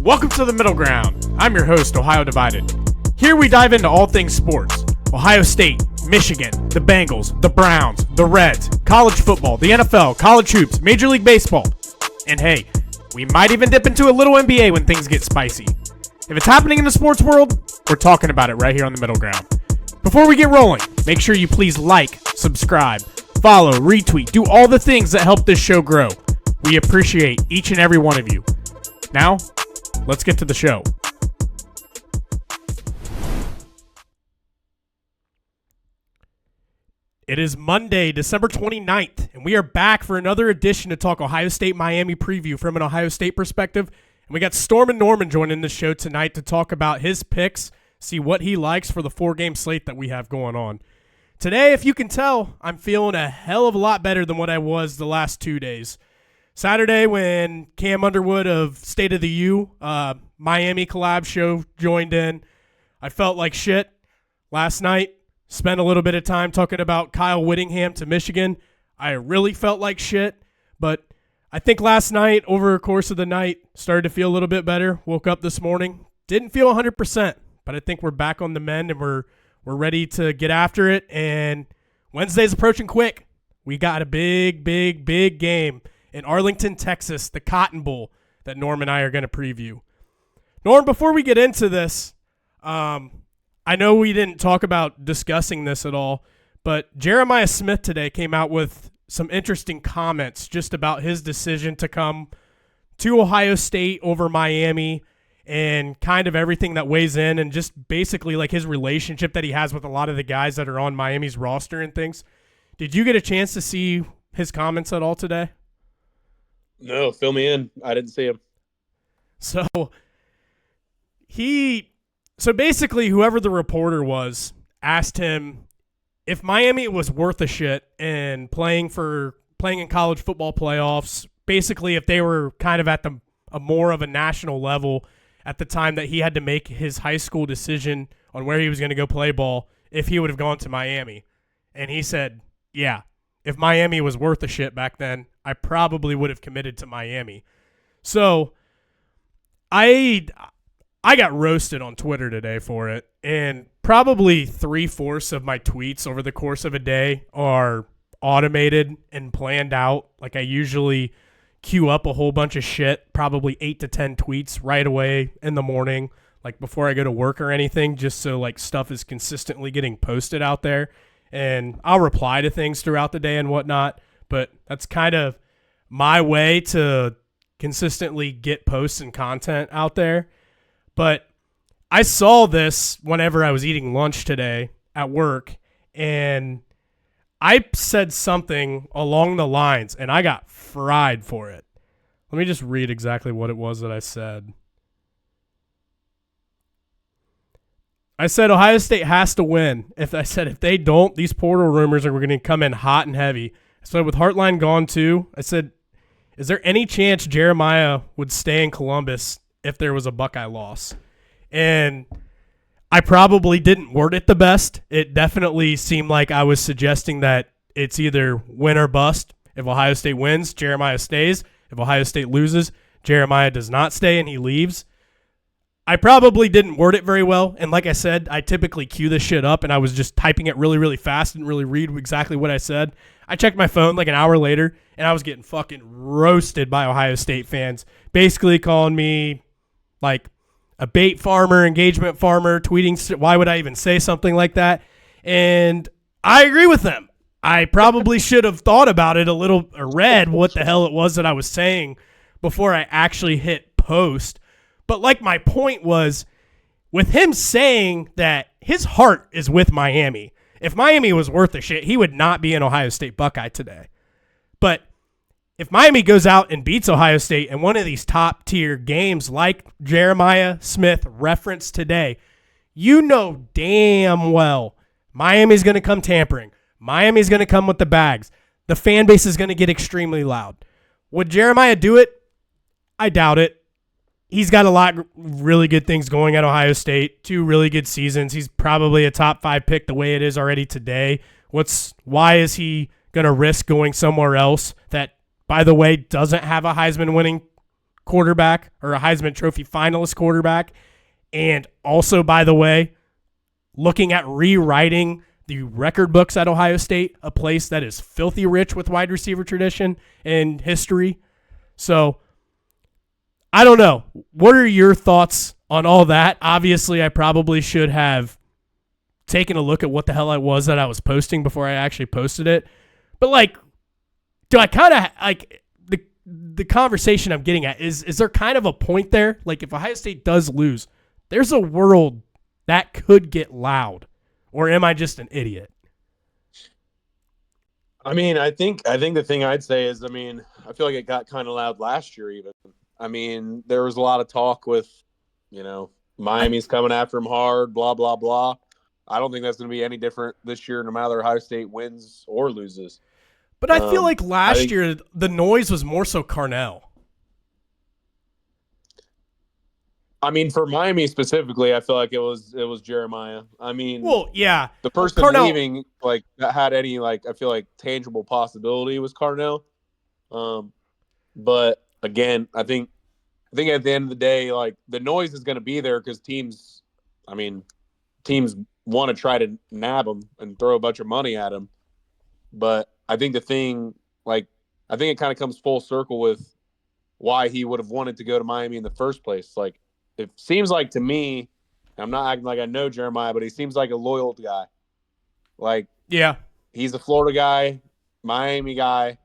Welcome to the Middle Ground. I'm your host, Ohio Divided. Here we dive into all things sports. Ohio State, Michigan, the Bengals, the Browns, the Reds, college football, the NFL, college hoops, Major League Baseball. And hey, we might even dip into a little NBA when things get spicy. If it's happening in the sports world, we're talking about it right here on the Middle Ground. Before we get rolling, make sure you please like, subscribe, follow, retweet, do all the things that help this show grow. We appreciate each and every one of you. Now, let's get to the show. It is Monday, December 29th, and we are back for another edition to talk Ohio State-Miami preview from an Ohio State perspective. And we got Stormin Norman joining the show tonight to talk about his picks, see what he likes for the 4-game slate that we have going on. Today, if you can tell, I'm feeling a hell of a lot better than what I was the last 2 days. Saturday, when Cam Underwood of State of the U, Miami collab show joined in, I felt like shit. Last night, spent a little bit of time talking about Kyle Whittingham to Michigan. I really felt like shit, but I think last night, over the course of the night, started to feel a little bit better. Woke up this morning, didn't feel 100%, but I think we're back on the mend and we're ready to get after it. And Wednesday's approaching quick. We got a big game in Arlington, Texas, the Cotton Bowl that Norm and I are going to preview. Norm, before we get into this, I know we didn't talk about discussing this at all, but Jeremiah Smith today came out with some interesting comments just about his decision to come to Ohio State over Miami and kind of everything that weighs in and just basically like his relationship that he has with a lot of the guys that are on Miami's roster and things. Did you get a chance to see his comments at all today? No, fill me in. I didn't see him. So basically whoever the reporter was asked him if Miami was worth a shit and playing in college football playoffs, basically if they were kind of at a more of a national level at the time that he had to make his high school decision on where he was going to go play ball, if he would have gone to Miami. And he said, yeah, if Miami was worth a shit back then, I probably would have committed to Miami. So I got roasted on Twitter today for it, and probably 3/4 of my tweets over the course of a day are automated and planned out. Like I usually queue up a whole bunch of shit, probably 8 to 10 tweets right away in the morning, like before I go to work or anything, just so like stuff is consistently getting posted out there. And I'll reply to things throughout the day and whatnot, but that's kind of my way to consistently get posts and content out there. But I saw this whenever I was eating lunch today at work, and I said something along the lines, and I got fried for it. Let me just read exactly what it was that I said. I said Ohio State has to win. If they don't, these portal rumors are going to come in hot and heavy. So with Hartline gone too, I said, is there any chance Jeremiah would stay in Columbus if there was a Buckeye loss? And I probably didn't word it the best. It definitely seemed like I was suggesting that it's either win or bust. If Ohio State wins, Jeremiah stays. If Ohio State loses, Jeremiah does not stay and he leaves. I probably didn't word it very well, and like I said, I typically queue this shit up, and I was just typing it really, really fast, didn't really read exactly what I said. I checked my phone like an hour later, and I was getting fucking roasted by Ohio State fans, basically calling me like a bait farmer, engagement farmer, tweeting, why would I even say something like that? And I agree with them. I probably should have thought about it a little, or read what the hell it was that I was saying before I actually hit post. But like my point was, with him saying that his heart is with Miami, if Miami was worth a shit, he would not be an Ohio State Buckeye today. But if Miami goes out and beats Ohio State in one of these top-tier games like Jeremiah Smith referenced today, you know damn well Miami's going to come tampering. Miami's going to come with the bags. The fan base is going to get extremely loud. Would Jeremiah do it? I doubt it. He's got a lot of really good things going at Ohio State, 2 really good seasons. He's probably a top 5 pick the way it is already today. Why is he going to risk going somewhere else that, by the way, doesn't have a Heisman winning quarterback or a Heisman Trophy finalist quarterback. And also, by the way, looking at rewriting the record books at Ohio State, a place that is filthy rich with wide receiver tradition and history. So, I don't know. What are your thoughts on all that? Obviously, I probably should have taken a look at what the hell I was posting before I actually posted it. But, like, do I kind of, like, the conversation I'm getting at is there kind of a point there? Like, if Ohio State does lose, there's a world that could get loud. Or am I just an idiot? I mean, I think the thing I'd say is, I mean, I feel like it got kind of loud last year even. I mean, there was a lot of talk with, Miami's coming after him hard, blah, blah, blah. I don't think that's going to be any different this year, no matter Ohio State wins or loses. But I feel like last year, the noise was more so Carnell. I mean, for Miami specifically, I feel like it was Jeremiah. I mean, well, yeah, the person leaving, like, that had any, like, I feel like tangible possibility was Carnell. But again, I think at the end of the day, like, the noise is going to be there because teams want to try to nab him and throw a bunch of money at him. But I think the thing, like, I think it kind of comes full circle with why he would have wanted to go to Miami in the first place. Like, it seems like to me, I'm not acting like I know Jeremiah, but he seems like a loyal guy. Like, yeah, he's a Florida guy, Miami guy.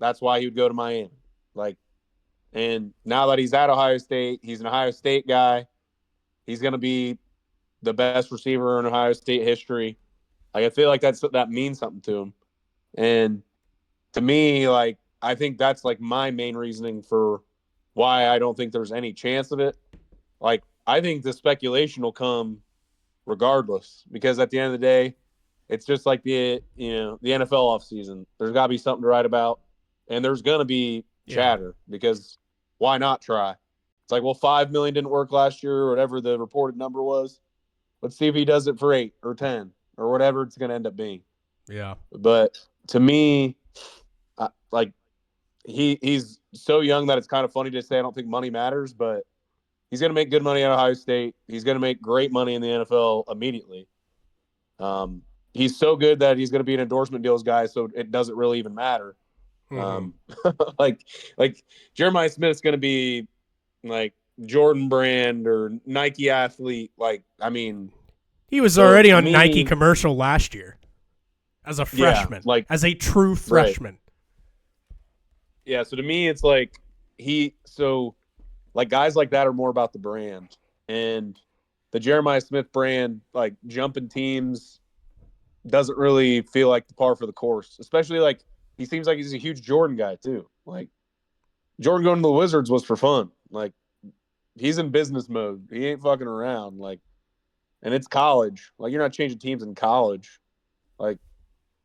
That's why he would go to Miami. Like, and now that he's at Ohio State, he's an Ohio State guy. He's going to be the best receiver in Ohio State history. Like, I feel like that means something to him. And to me, like, I think that's, like, my main reasoning for why I don't think there's any chance of it. Like, I think the speculation will come regardless, because at the end of the day, it's just like the NFL offseason. There's got to be something to write about, and there's going to be chatter because why not try? It's like, well, $5 million didn't work last year or whatever the reported number was. Let's see if he does it for 8 or 10 or whatever it's going to end up being. Yeah. But to me, like, he's so young that it's kind of funny to say I don't think money matters, but he's going to make good money at Ohio State. He's going to make great money in the NFL immediately. He's so good that he's going to be an endorsement deals guy, so it doesn't really even matter. Like Jeremiah Smith's going to be like Jordan Brand or Nike athlete. Like, I mean, he was already on Nike commercial last year as a freshman, as a true freshman. Right. Yeah, so to me, it's like guys like that are more about the brand, and the Jeremiah Smith brand, like, jumping teams, doesn't really feel like the par for the course. Especially, like, he seems like he's a huge Jordan guy too. Like, Jordan going to the Wizards was for fun. Like, he's in business mode. He ain't fucking around. Like, and it's college. Like, you're not changing teams in college. Like,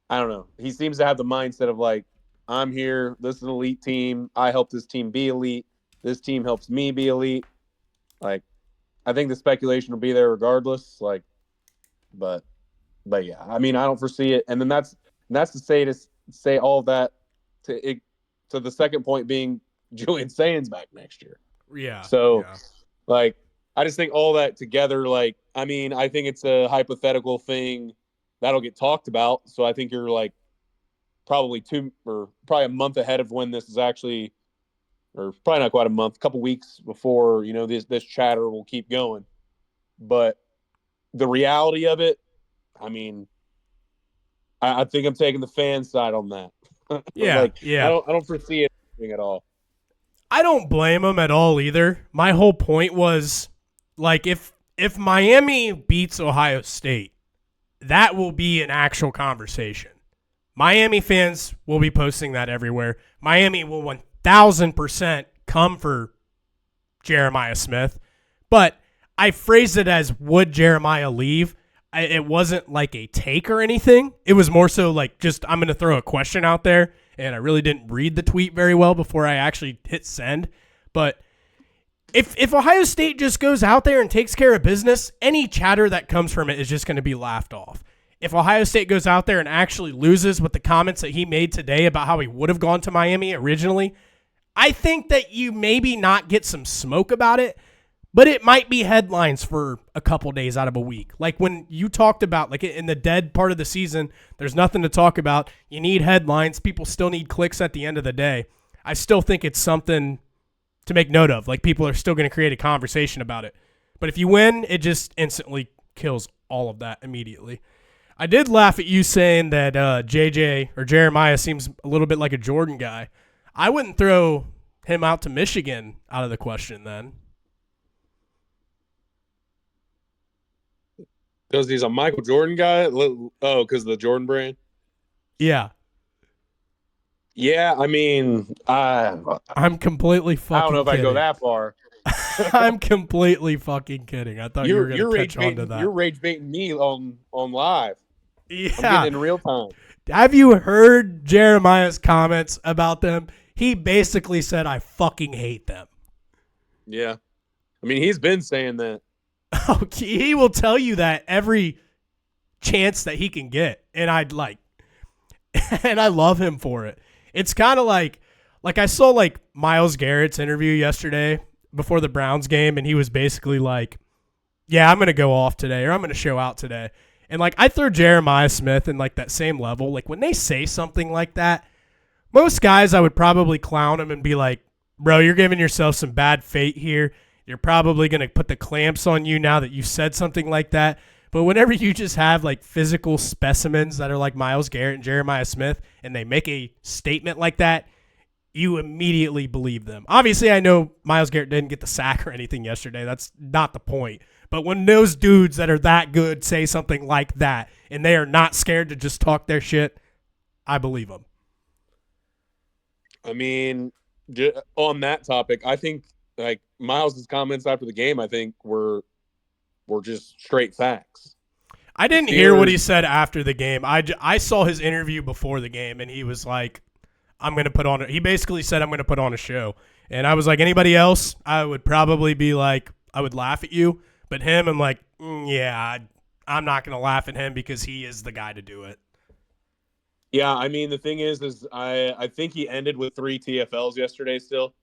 I don't know. He seems to have the mindset of, like, I'm here. This is an elite team. I help this team be elite. This team helps me be elite. Like, I think the speculation will be there regardless. Like, but yeah, I mean, I don't foresee it. And then that's to say all of that to the second point being Julian Sainz back next year. Yeah. So, like, I just think all that together, like, I mean, I think it's a hypothetical thing that'll get talked about. So I think you're, like, probably a month ahead of when this is actually, or probably not quite a month, a couple weeks before, this chatter will keep going. But the reality of it, I mean, I think I'm taking the fan side on that. Yeah. I don't foresee it at all. I don't blame him at all either. My whole point was, like, if Miami beats Ohio State, that will be an actual conversation. Miami fans will be posting that everywhere. Miami will 1,000% come for Jeremiah Smith. But I phrased it as, would Jeremiah leave? It wasn't like a take or anything. It was more so like, just, I'm going to throw a question out there. And I really didn't read the tweet very well before I actually hit send. But if Ohio State just goes out there and takes care of business, any chatter that comes from it is just going to be laughed off. If Ohio State goes out there and actually loses with the comments that he made today about how he would have gone to Miami originally, I think that you maybe not get some smoke about it, but it might be headlines for a couple days out of a week. Like when you talked about, like in the dead part of the season, there's nothing to talk about. You need headlines. People still need clicks at the end of the day. I still think it's something to make note of. Like people are still going to create a conversation about it. But if you win, it just instantly kills all of that immediately. I did laugh at you saying that JJ or Jeremiah seems a little bit like a Jordan guy. I wouldn't throw him out to Michigan out of the question then. Because he's a Michael Jordan guy. Oh, because of the Jordan brand. Yeah, Yeah, I mean, I'm completely I don't know fucking if I go kidding. that far. I'm completely fucking kidding. I thought you were gonna catch on to You're that. rage baiting me on live. I'm getting Yeah. in real time. Have you heard Jeremiah's comments about them? He basically said, "I fucking hate them." Yeah, I mean, he's been saying that. He will tell you that every chance that he can get, and and I love him for it. It's kind of like I saw like Myles Garrett's interview yesterday before the Browns game, and he was basically like, "Yeah, I'm gonna go off today, or I'm gonna show out today." And like I throw Jeremiah Smith in like that same level. Like when they say something like that, most guys I would probably clown him and be like, "Bro, you're giving yourself some bad fate here. You're probably gonna put the clamps on you now that you said something like that." But whenever you just have like physical specimens that are like Myles Garrett and Jeremiah Smith, and they make a statement like that, you immediately believe them. Obviously, I know Myles Garrett didn't get the sack or anything yesterday. That's not the point. But when those dudes that are that good say something like that, and they are not scared to just talk their shit, I believe them. I mean, on that topic, I think like Miles's comments after the game, I think were just straight facts. I The didn't hear what he Steelers, said after the game. I saw his interview before the game, and he was like, I'm going to put on – he basically said, I'm going to put on a show. And I was like, anybody else, I would probably be like, I would laugh at you. But him, I'm like, yeah, I'm not going to laugh at him because he is the guy to do it. yeah, I mean, the thing is I think he ended with 3 TFLs yesterday still.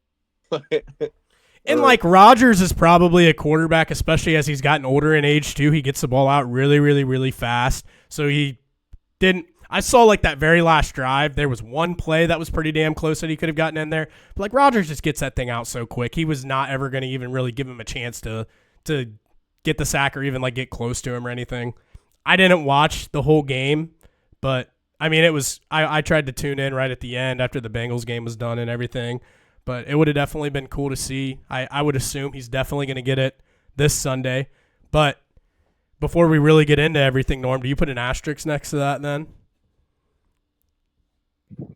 And Or like Rodgers is probably a quarterback, especially as he's gotten older in age too. He gets the ball out really, really, really fast. So he didn't. I saw like that very last drive. There was one play that was pretty damn close that he could have gotten in there. But like Rodgers just gets that thing out so quick. He was not ever going to even really give him a chance to get the sack or even like get close to him or anything. I didn't watch the whole game, but I mean it was. I tried to tune in right at the end after the Bengals game was done and everything. But it would have definitely been cool to see. I would assume he's definitely going to get it this Sunday. But before we really get into everything, Norm, do you put an asterisk next to that then?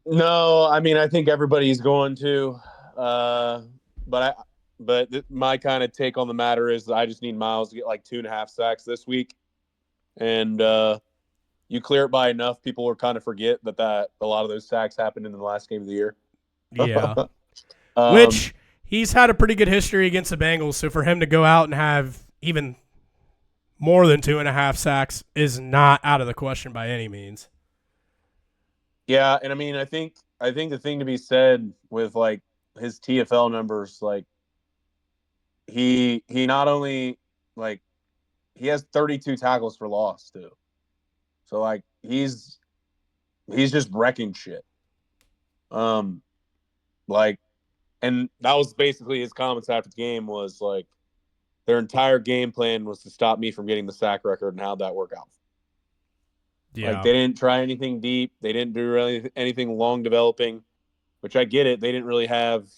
no, I mean, I think everybody's going to. Uh, but my kind of take on the matter is I just need Miles to get like 2.5 sacks this week, and you clear it by enough, people will kind of forget that a lot of those sacks happened in the last game of the year. Yeah. um, Which he's had a pretty good history against the Bengals. So for him to go out and have even more than 2.5 sacks is not out of the question by any means. yeah, and I mean, I think the thing to be said with like his TFL numbers, like he not only like he has 32 tackles for loss too. So like he's just wrecking shit. Um, like, and that was basically his comments after the game was like their entire game plan was to stop me from getting the sack record, and how'd that work out? Like Yeah. they didn't try anything deep, they didn't do really anything long developing, which I get it. They didn't really have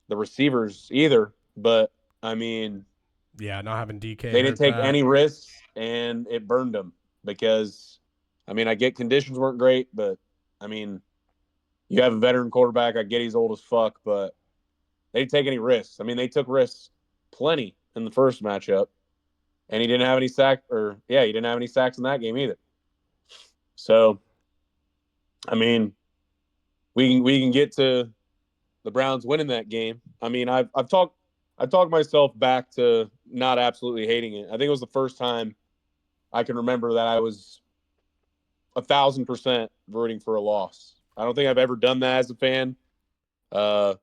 the receivers either, but I mean, Yeah, not having DK they didn't hurt take that. any risks, and it burned them because, I mean, I get conditions weren't great, but I mean, you have a veteran quarterback. I get he's old as fuck, but they didn't take any risks. I mean, they took risks plenty in the first matchup, and he didn't have any he didn't have any sacks in that game either. So, I mean, we can get to the Browns winning that game. I mean, I've talked myself back to not absolutely hating it. I think it was the first time I can remember that I was 1,000% rooting for a loss. I don't think I've ever done that as a fan. Uh,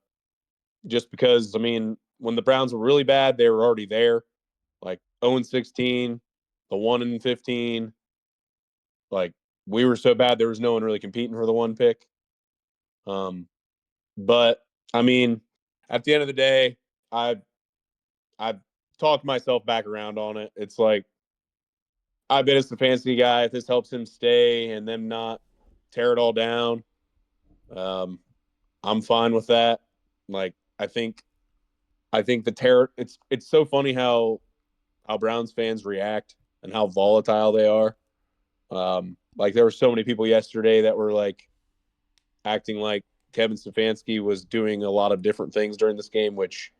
just because, I mean, when the Browns were really bad, they were already there. Like 0-16, the 1-15. Like we were so bad, there was no one really competing for the one pick. But I mean, at the end of the day, I've talked myself back around on it. It's like I bet it's the fantasy guy. If this helps him stay and them not tear it all down, um, I'm fine with that. Like I think the terror. It's so funny how Browns fans react and how volatile they are. Like there were so many people yesterday that were like acting like Kevin Stefanski was doing a lot of different things during this game, which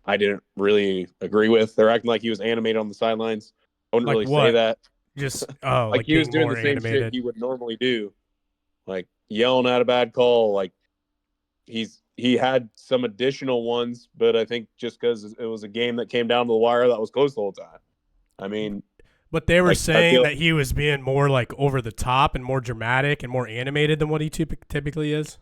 I didn't really agree with. They're acting like he was animated on the sidelines. I wouldn't Like really say what? that. Just Like like he was being doing more the same shit animated. he would normally do, like yelling at a bad call. Like he had some additional ones, but I think just because it was a game that came down to the wire that was close the whole time. I mean, But they were like I saying feel, that he was being more like over the top and more dramatic and more animated than what he typically is.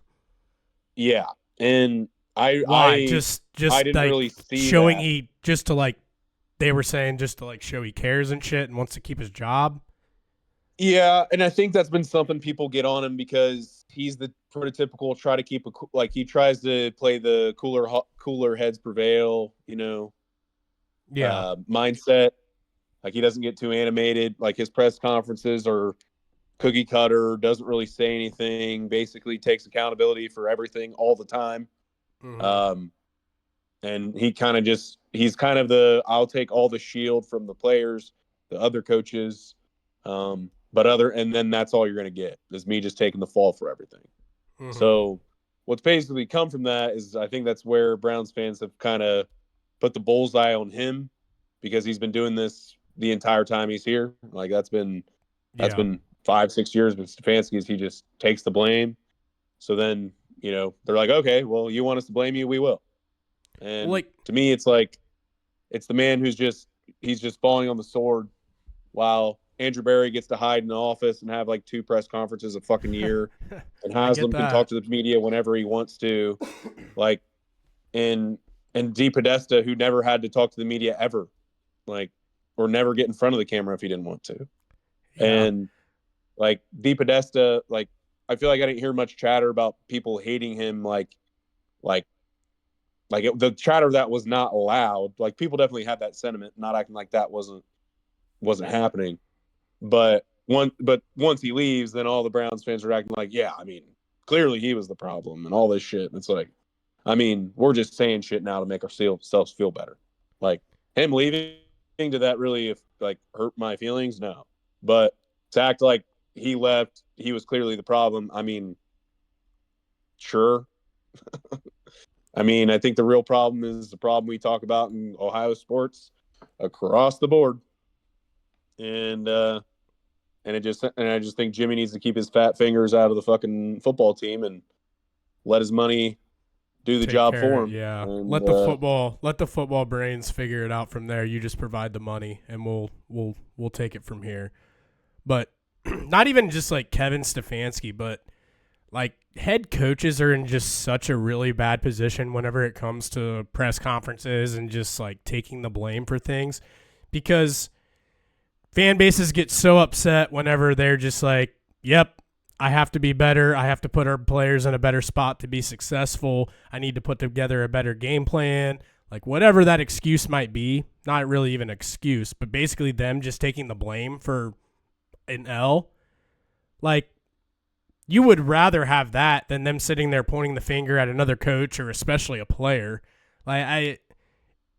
yeah, and I Why? I Just I didn't like really see showing that. he just to like they were saying just to like show he cares and shit and wants to keep his job. Yeah, and I think that's been something people get on him because he's the prototypical try to keep like he tries to play the cooler heads prevail, Yeah. mindset. Like he doesn't get too animated. Like his press conferences are cookie cutter, doesn't really say anything, basically takes accountability for everything all the time. Mm-hmm. Um, and he's kind of the I'll take all the shield from the players, the other coaches, and then that's all you're going to get is me just taking the fall for everything. Mm-hmm. So what's basically come from that is I think that's where Browns fans have kind of put the bullseye on him because he's been doing this the entire time he's here. Like that's Yeah. been 5-6 years with Stefanski. He just takes the blame. So then they're like, okay, well, you want us to blame you, we will. Well, And like to me, it's like it's the man he's just falling on the sword while Andrew Berry gets to hide in the office and have like 2 press conferences a fucking year, and I get Haslam can talk that. to the media whenever he wants to, like, and D Podesta, who never had to talk to the media ever, like, or never get in front of the camera if he didn't want to, Yeah. and like D Podesta, like I feel like I didn't hear much chatter about people hating him, like the chatter that was not allowed. Like people definitely had that sentiment, not acting like that wasn't happening. But once he leaves, then all the Browns fans are acting like, yeah, I mean, clearly he was the problem and all this shit. And it's like, I mean, we're just saying shit now to make ourselves feel better. Like him leaving, did that really hurt my feelings? No. But to act like he left, he was clearly the problem. I mean, sure. I mean, I think the real problem is the problem we talk about in Ohio sports across the board. And I just think Jimmy needs to keep his fat fingers out of the fucking football team and let his money do the Take job care. for him. Yeah. And Let the football brains figure it out from there. You just provide the money and we'll take it from here. But not even just like Kevin Stefanski, but like head coaches are in just such a really bad position whenever it comes to press conferences and just like taking the blame for things because fan bases get so upset whenever they're just like, yep, I have to be better. I have to put our players in a better spot to be successful. I need to put together a better game plan. Like whatever that excuse might be, not really even an excuse, but basically them just taking the blame for an L. Like you would rather have that than them sitting there pointing the finger at another coach or especially a player. Like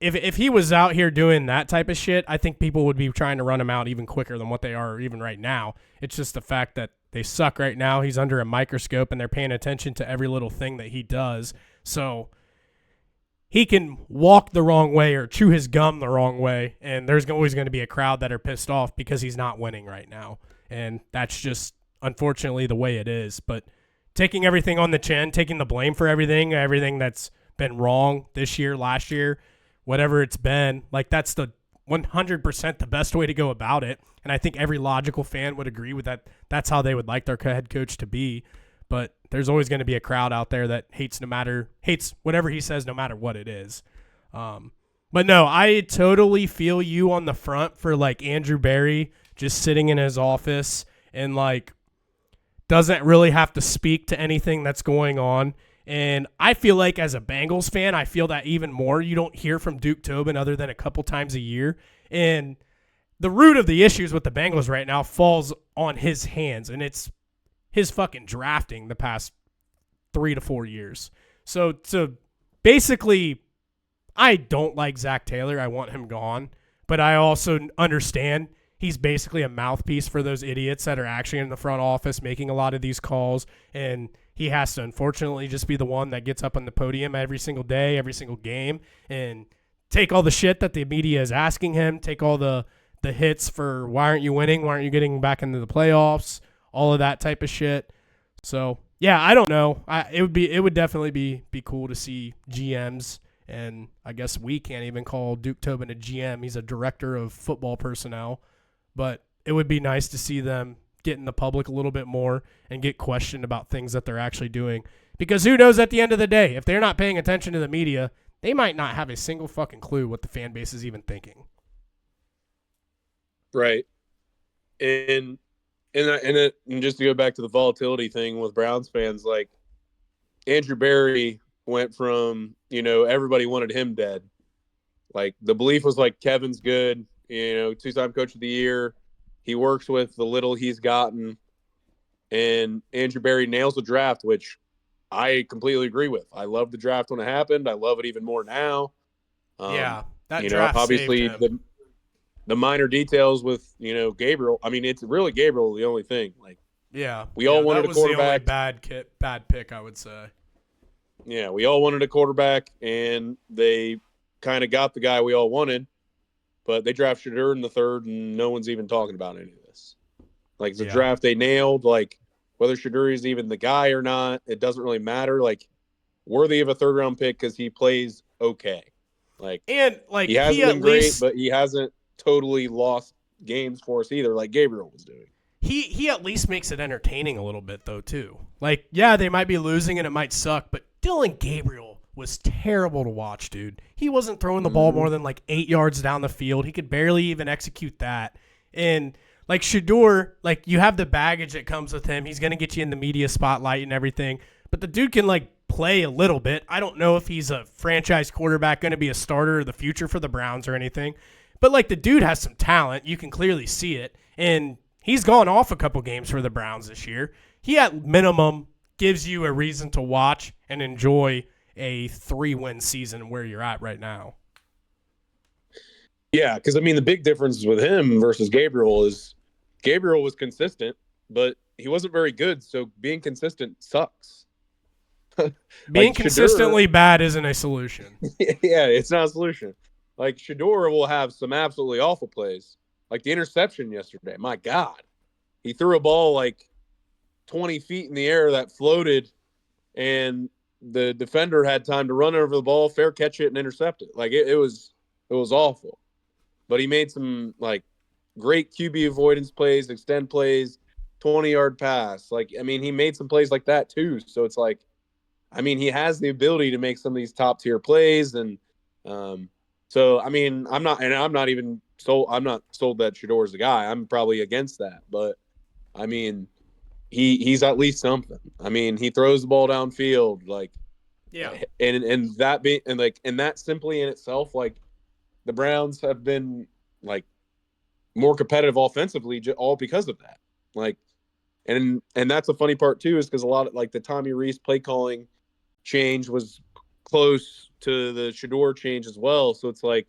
if he was out here doing that type of shit, I think people would be trying to run him out even quicker than what they are even right now. It's just the fact that they suck right now. He's under a microscope and they're paying attention to every little thing that he does. So he can walk the wrong way or chew his gum the wrong way, and there's always going to be a crowd that are pissed off because he's not winning right now. And that's just unfortunately the way it is. But taking everything on the chin, taking the blame for everything that's been wrong this year, last year, whatever it's been, like that's the 100% the best way to go about it. And I think every logical fan would agree with that. That's how they would like their head coach to be. but there's always going to be a crowd out there that hates whatever he says, no matter what it is. But no, I totally feel you on the front for like Andrew Berry just sitting in his office and like doesn't really have to speak to anything that's going on. And I feel like as a Bengals fan, I feel that even more. You don't hear from Duke Tobin other than a couple times a year. And the root of the issues with the Bengals right now falls on his hands, and it's his fucking drafting the past 3 to 4 years. So basically, I don't like Zach Taylor. I want him gone. But I also understand he's basically a mouthpiece for those idiots that are actually in the front office making a lot of these calls. And he has to, unfortunately, just be the one that gets up on the podium every single day, every single game, and take all the shit that the media is asking him, take all the hits for why aren't you winning, why aren't you getting back into the playoffs, all of that type of shit. So, yeah, I don't know. It would definitely be cool to see GMs. And I guess we can't even call Duke Tobin a GM. He's a director of football personnel. But it would be nice to see them get in the public a little bit more and get questioned about things that they're actually doing. Because who knows at the end of the day, if they're not paying attention to the media, they might not have a single fucking clue what the fan base is even thinking. Right. And just to go back to the volatility thing with Browns fans, like Andrew Berry went from, everybody wanted him dead. Like the belief was like Kevin's good, two-time coach of the year. He works with the little he's gotten. And Andrew Berry nails the draft, which I completely agree with. I love the draft when it happened. I love it even more now. That draft obviously saved him. the minor details with, Gabriel. I mean, it's really Gabriel the only thing. Like, we all wanted a quarterback. That was the only bad pick, I would say. Yeah, we all wanted a quarterback, and they kind of got the guy we all wanted. But they drafted Shedeur in the third, and no one's even talking about any of this. Like, it's a draft they nailed. Like, whether Shedeur is even the guy or not, it doesn't really matter. Like, worthy of a third-round pick because he plays okay. Like, and like he hasn't been great, but he hasn't totally lost games for us either, like Gabriel was doing. He at least makes it entertaining a little bit, though, too. Like, yeah, they might be losing and it might suck, but Dylan Gabriel was terrible to watch, dude. He wasn't throwing the ball more than like 8 yards down the field. He could barely even execute that. And like Shedeur, like you have the baggage that comes with him. He's going to get you in the media spotlight and everything. But the dude can like play a little bit. I don't know if he's a franchise quarterback, going to be a starter of the future for the Browns or anything. But like the dude has some talent. You can clearly see it. And he's gone off a couple games for the Browns this year. He at minimum gives you a reason to watch and enjoy a 3-win season where you're at right now. Yeah, because, I mean, the big difference with him versus Gabriel is Gabriel was consistent, but he wasn't very good, so being consistent sucks. Being consistently bad isn't a solution. Yeah, it's not a solution. Like, Shedeur will have some absolutely awful plays. Like the interception yesterday, my God. He threw a ball like 20 feet in the air that floated, and the defender had time to run over the ball, fair catch it, and intercept it. Like it was awful. But he made some like great QB avoidance plays, extend plays, 20-yard pass. Like, I mean, he made some plays like that too. So it's like, I mean, he has the ability to make some of these top tier plays, and so I mean, I'm not sold that Shedeur's the guy. I'm probably against that, but I mean, he's at least something. I mean, he throws the ball downfield, like, yeah, and that simply in itself, like, the Browns have been like more competitive offensively, all because of that. Like, and that's the funny part too, is because a lot of like the Tommy Rees play calling change was close to the Shedeur change as well. So it's like,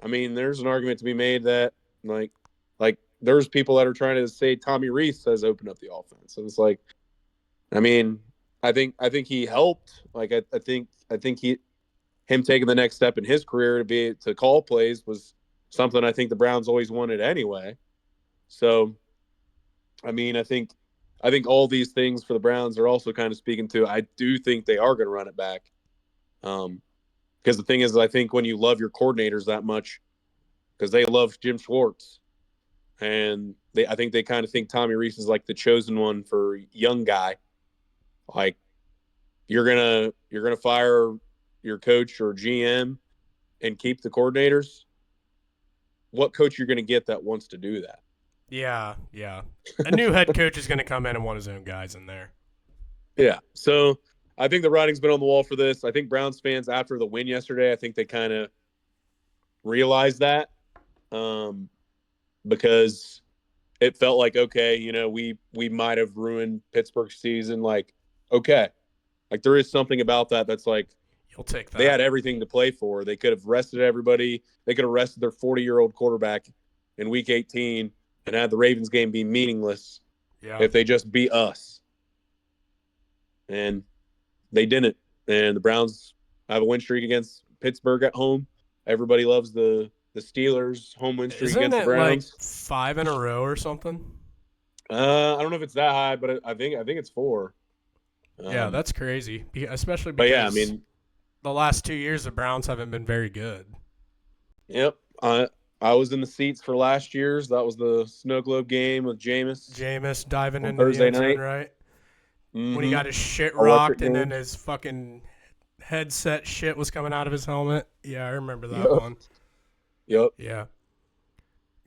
I mean, there's an argument to be made that like there's people that are trying to say Tommy Rees has opened up the offense. And it's like, I mean, I think he helped. Like, I think him taking the next step in his career to call plays was something I think the Browns always wanted anyway. So, I mean, I think all these things for the Browns are also kind of speaking to, I do think they are going to run it back. Because the thing is, I think when you love your coordinators that much, because they love Jim Schwartz, and I think they kind of think Tommy Rees is like the chosen one for young guy. Like you're gonna fire your coach or GM and keep the coordinators. What coach you're gonna get that wants to do that? Yeah, yeah. A new head coach is going to come in and want his own guys in there. Yeah. So I think the writing's been on the wall for this. I think Browns fans, after the win yesterday, I think they kind of realized that, um, because it felt like, okay, we might have ruined Pittsburgh's season. Like, okay, like there is something about that that's like You'll take they that. had everything to play for. They could have rested everybody. They could have rested their 40-year-old quarterback in Week 18 and had the Ravens game be meaningless Yeah. if they just beat us. And they didn't. And the Browns have a win streak against Pittsburgh at home. Everybody loves the Steelers' home win streak Isn't against the it like Browns. 5 in a row or something? I don't know if it's that high, but I think it's four. Yeah, Um, that's crazy. Especially but yeah, I because mean, the last 2 years the Browns haven't been very good. yep. I was in the seats for last year's. That was the Snow Globe game with Jameis Jameis diving on into the Thursday end zone, night. right? When he Mm-hmm. got his shit Electric rocked and then game. his fucking headset shit was coming out of his helmet. Yeah, I remember that Yep. one. Yep. Yeah.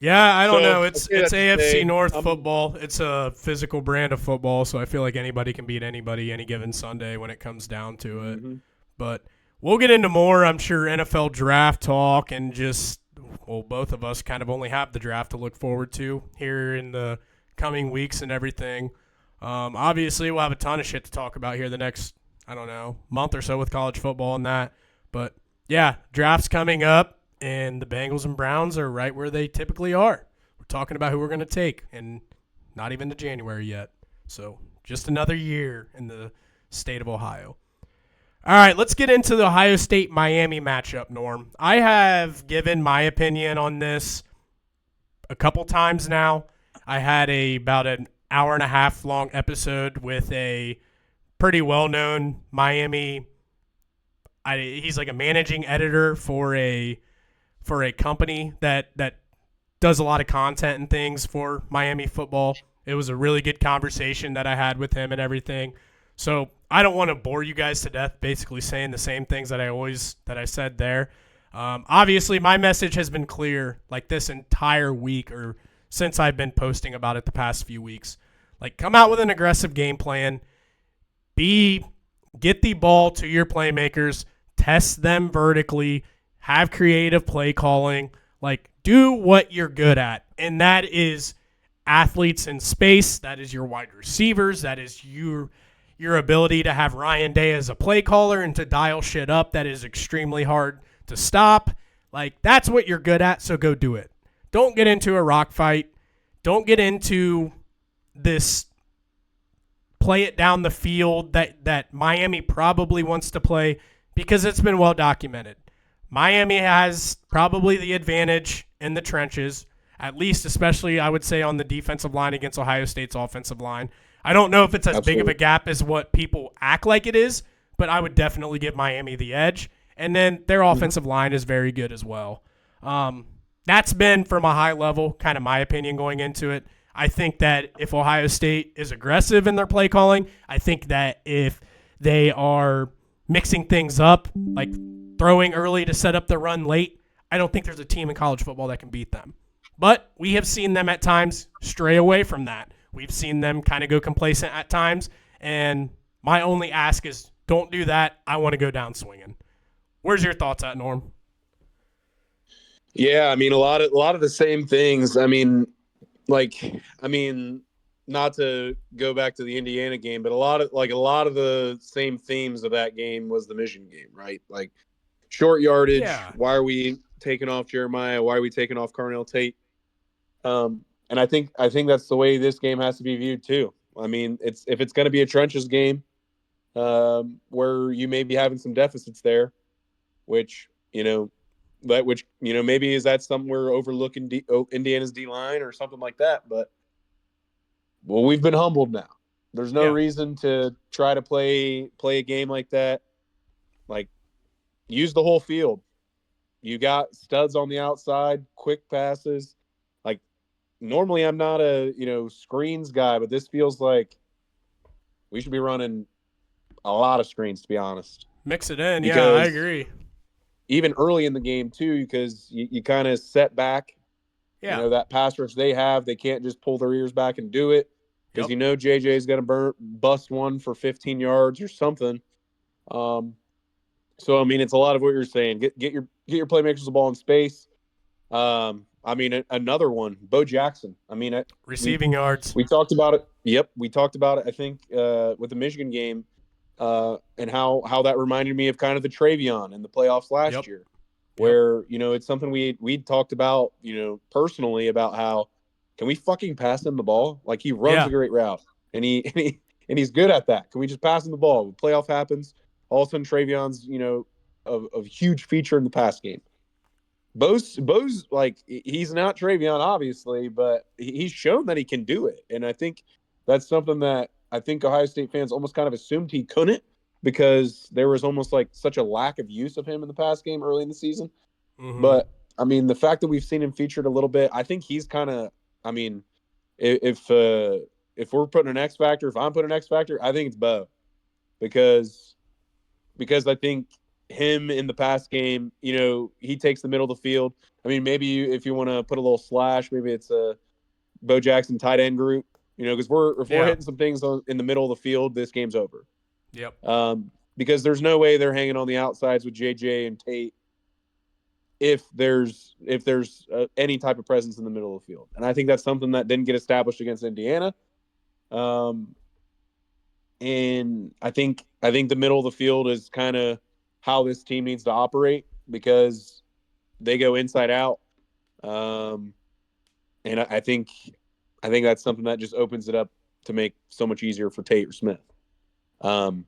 Yeah, I don't So know. I It's say it's that to AFC say North football. It's a physical brand of football, so I feel like anybody can beat anybody any given Sunday when it comes down to it. Mhm. But we'll get into more, I'm sure, NFL draft talk and just, well, both of us kind of only have the draft to look forward to here in the coming weeks and everything. Obviously, we'll have a ton of shit to talk about here the next, I don't know, month or so with college football and that. But yeah, draft's coming up, and the Bengals and Browns are right where they typically are. We're talking about who we're going to take, and not even to January yet. So just another year in the state of Ohio. All right, let's get into the Ohio State Miami matchup, Norm. I have given my opinion on this a couple times now. I had about an hour and a half long episode with a pretty well known Miami. He's like a managing editor for a company that does a lot of content and things for Miami football. It was a really good conversation that I had with him and everything. So I don't want to bore you guys to death, basically saying the same things that I said there. Obviously, my message has been clear, like this entire week or since I've been posting about it the past few weeks. Like, come out with an aggressive game plan. Get the ball to your playmakers, test them vertically, have creative play calling, like do what you're good at. And that is athletes in space, that is your wide receivers, that is your ability to have Ryan Day as a play caller and to dial shit up that is extremely hard to stop. Like, that's what you're good at, so go do it. Don't get into a rock fight. Don't get into this play it down the field that Miami probably wants to play, because it's been well documented. Miami has probably the advantage in the trenches, at least especially I would say on the defensive line against Ohio State's offensive line. I don't know if it's as big of a Absolutely. gap as what people act like it is, but I would definitely give Miami the edge. And then their offensive line is very good as well. That's been, from a high level, kind of my opinion going into it. I think that if Ohio State is aggressive in their play calling, I think that if they are mixing things up, like throwing early to set up the run late, I don't think there's a team in college football that can beat them. But we have seen them at times stray away from that. We've seen them kind of go complacent at times, and my only ask is don't do that. I want to go down swinging. Where's your thoughts at, Norm? Yeah, I mean a lot of the same things. I mean, not to go back to the Indiana game, but a lot of the same themes of that game was the Michigan game, right? Like short yardage. Yeah. Why are we taking off Jeremiah? Why are we taking off Carnell Tate? And I think that's the way this game has to be viewed too. I mean, if it's going to be a trenches game, where you may be having some deficits there, which maybe is that something we're overlooking Indiana's D line or something like that. But well, we've been humbled now. There's no Yeah. reason to try to play a game like that. Like, use the whole field. You got studs on the outside, quick passes. Like, normally I'm not a screens guy, but this feels like we should be running a lot of screens, to be honest. Mix it in. Yeah, I Because agree. even early in the game, too, because you kind of set back, Yeah. that pass rush they have, they can't just pull their ears back and do it because Yep. JJ is going to bust one for 15 yards or something. So I mean, it's a lot of what you're saying. Get your playmakers the ball in space. I mean, another one, Bo Jackson. I mean, we Receiving yards. we talked about it. Yep, we talked about it. I think with the Michigan game, and how that reminded me of kind of the Travion in the playoffs last Yep. year, Yep. where it's something we'd talked about, personally about how can we fucking pass him the ball? Like he runs Yeah. a great route, and he's good at that. Can we just pass him the ball? When playoff happens, all of a sudden Travion's a huge feature in the pass game. Bo's like he's not Travion, obviously, but he's shown that he can do it, and I think that's something that I think Ohio State fans almost kind of assumed he couldn't because there was almost like such a lack of use of him in the pass game early in the season. Mm-hmm. But I mean, the fact that we've seen him featured a little bit, I think he's kind of. I mean, if we're putting an X factor, if I'm putting an X factor, I think it's Bo because I think him in the pass game, he takes the middle of the field. I mean, maybe if you want to put a little slash, maybe it's a Bo Jackson tight end group, because if we're Yeah. hitting some things in the middle of the field, this game's over. Yep. Because there's no way they're hanging on the outsides with JJ and Tate if there's any type of presence in the middle of the field. And I think that's something that didn't get established against Indiana. And I think the middle of the field is kind of how this team needs to operate because they go inside out. And I think that's something that just opens it up to make so much easier for Tate or Smith. Um,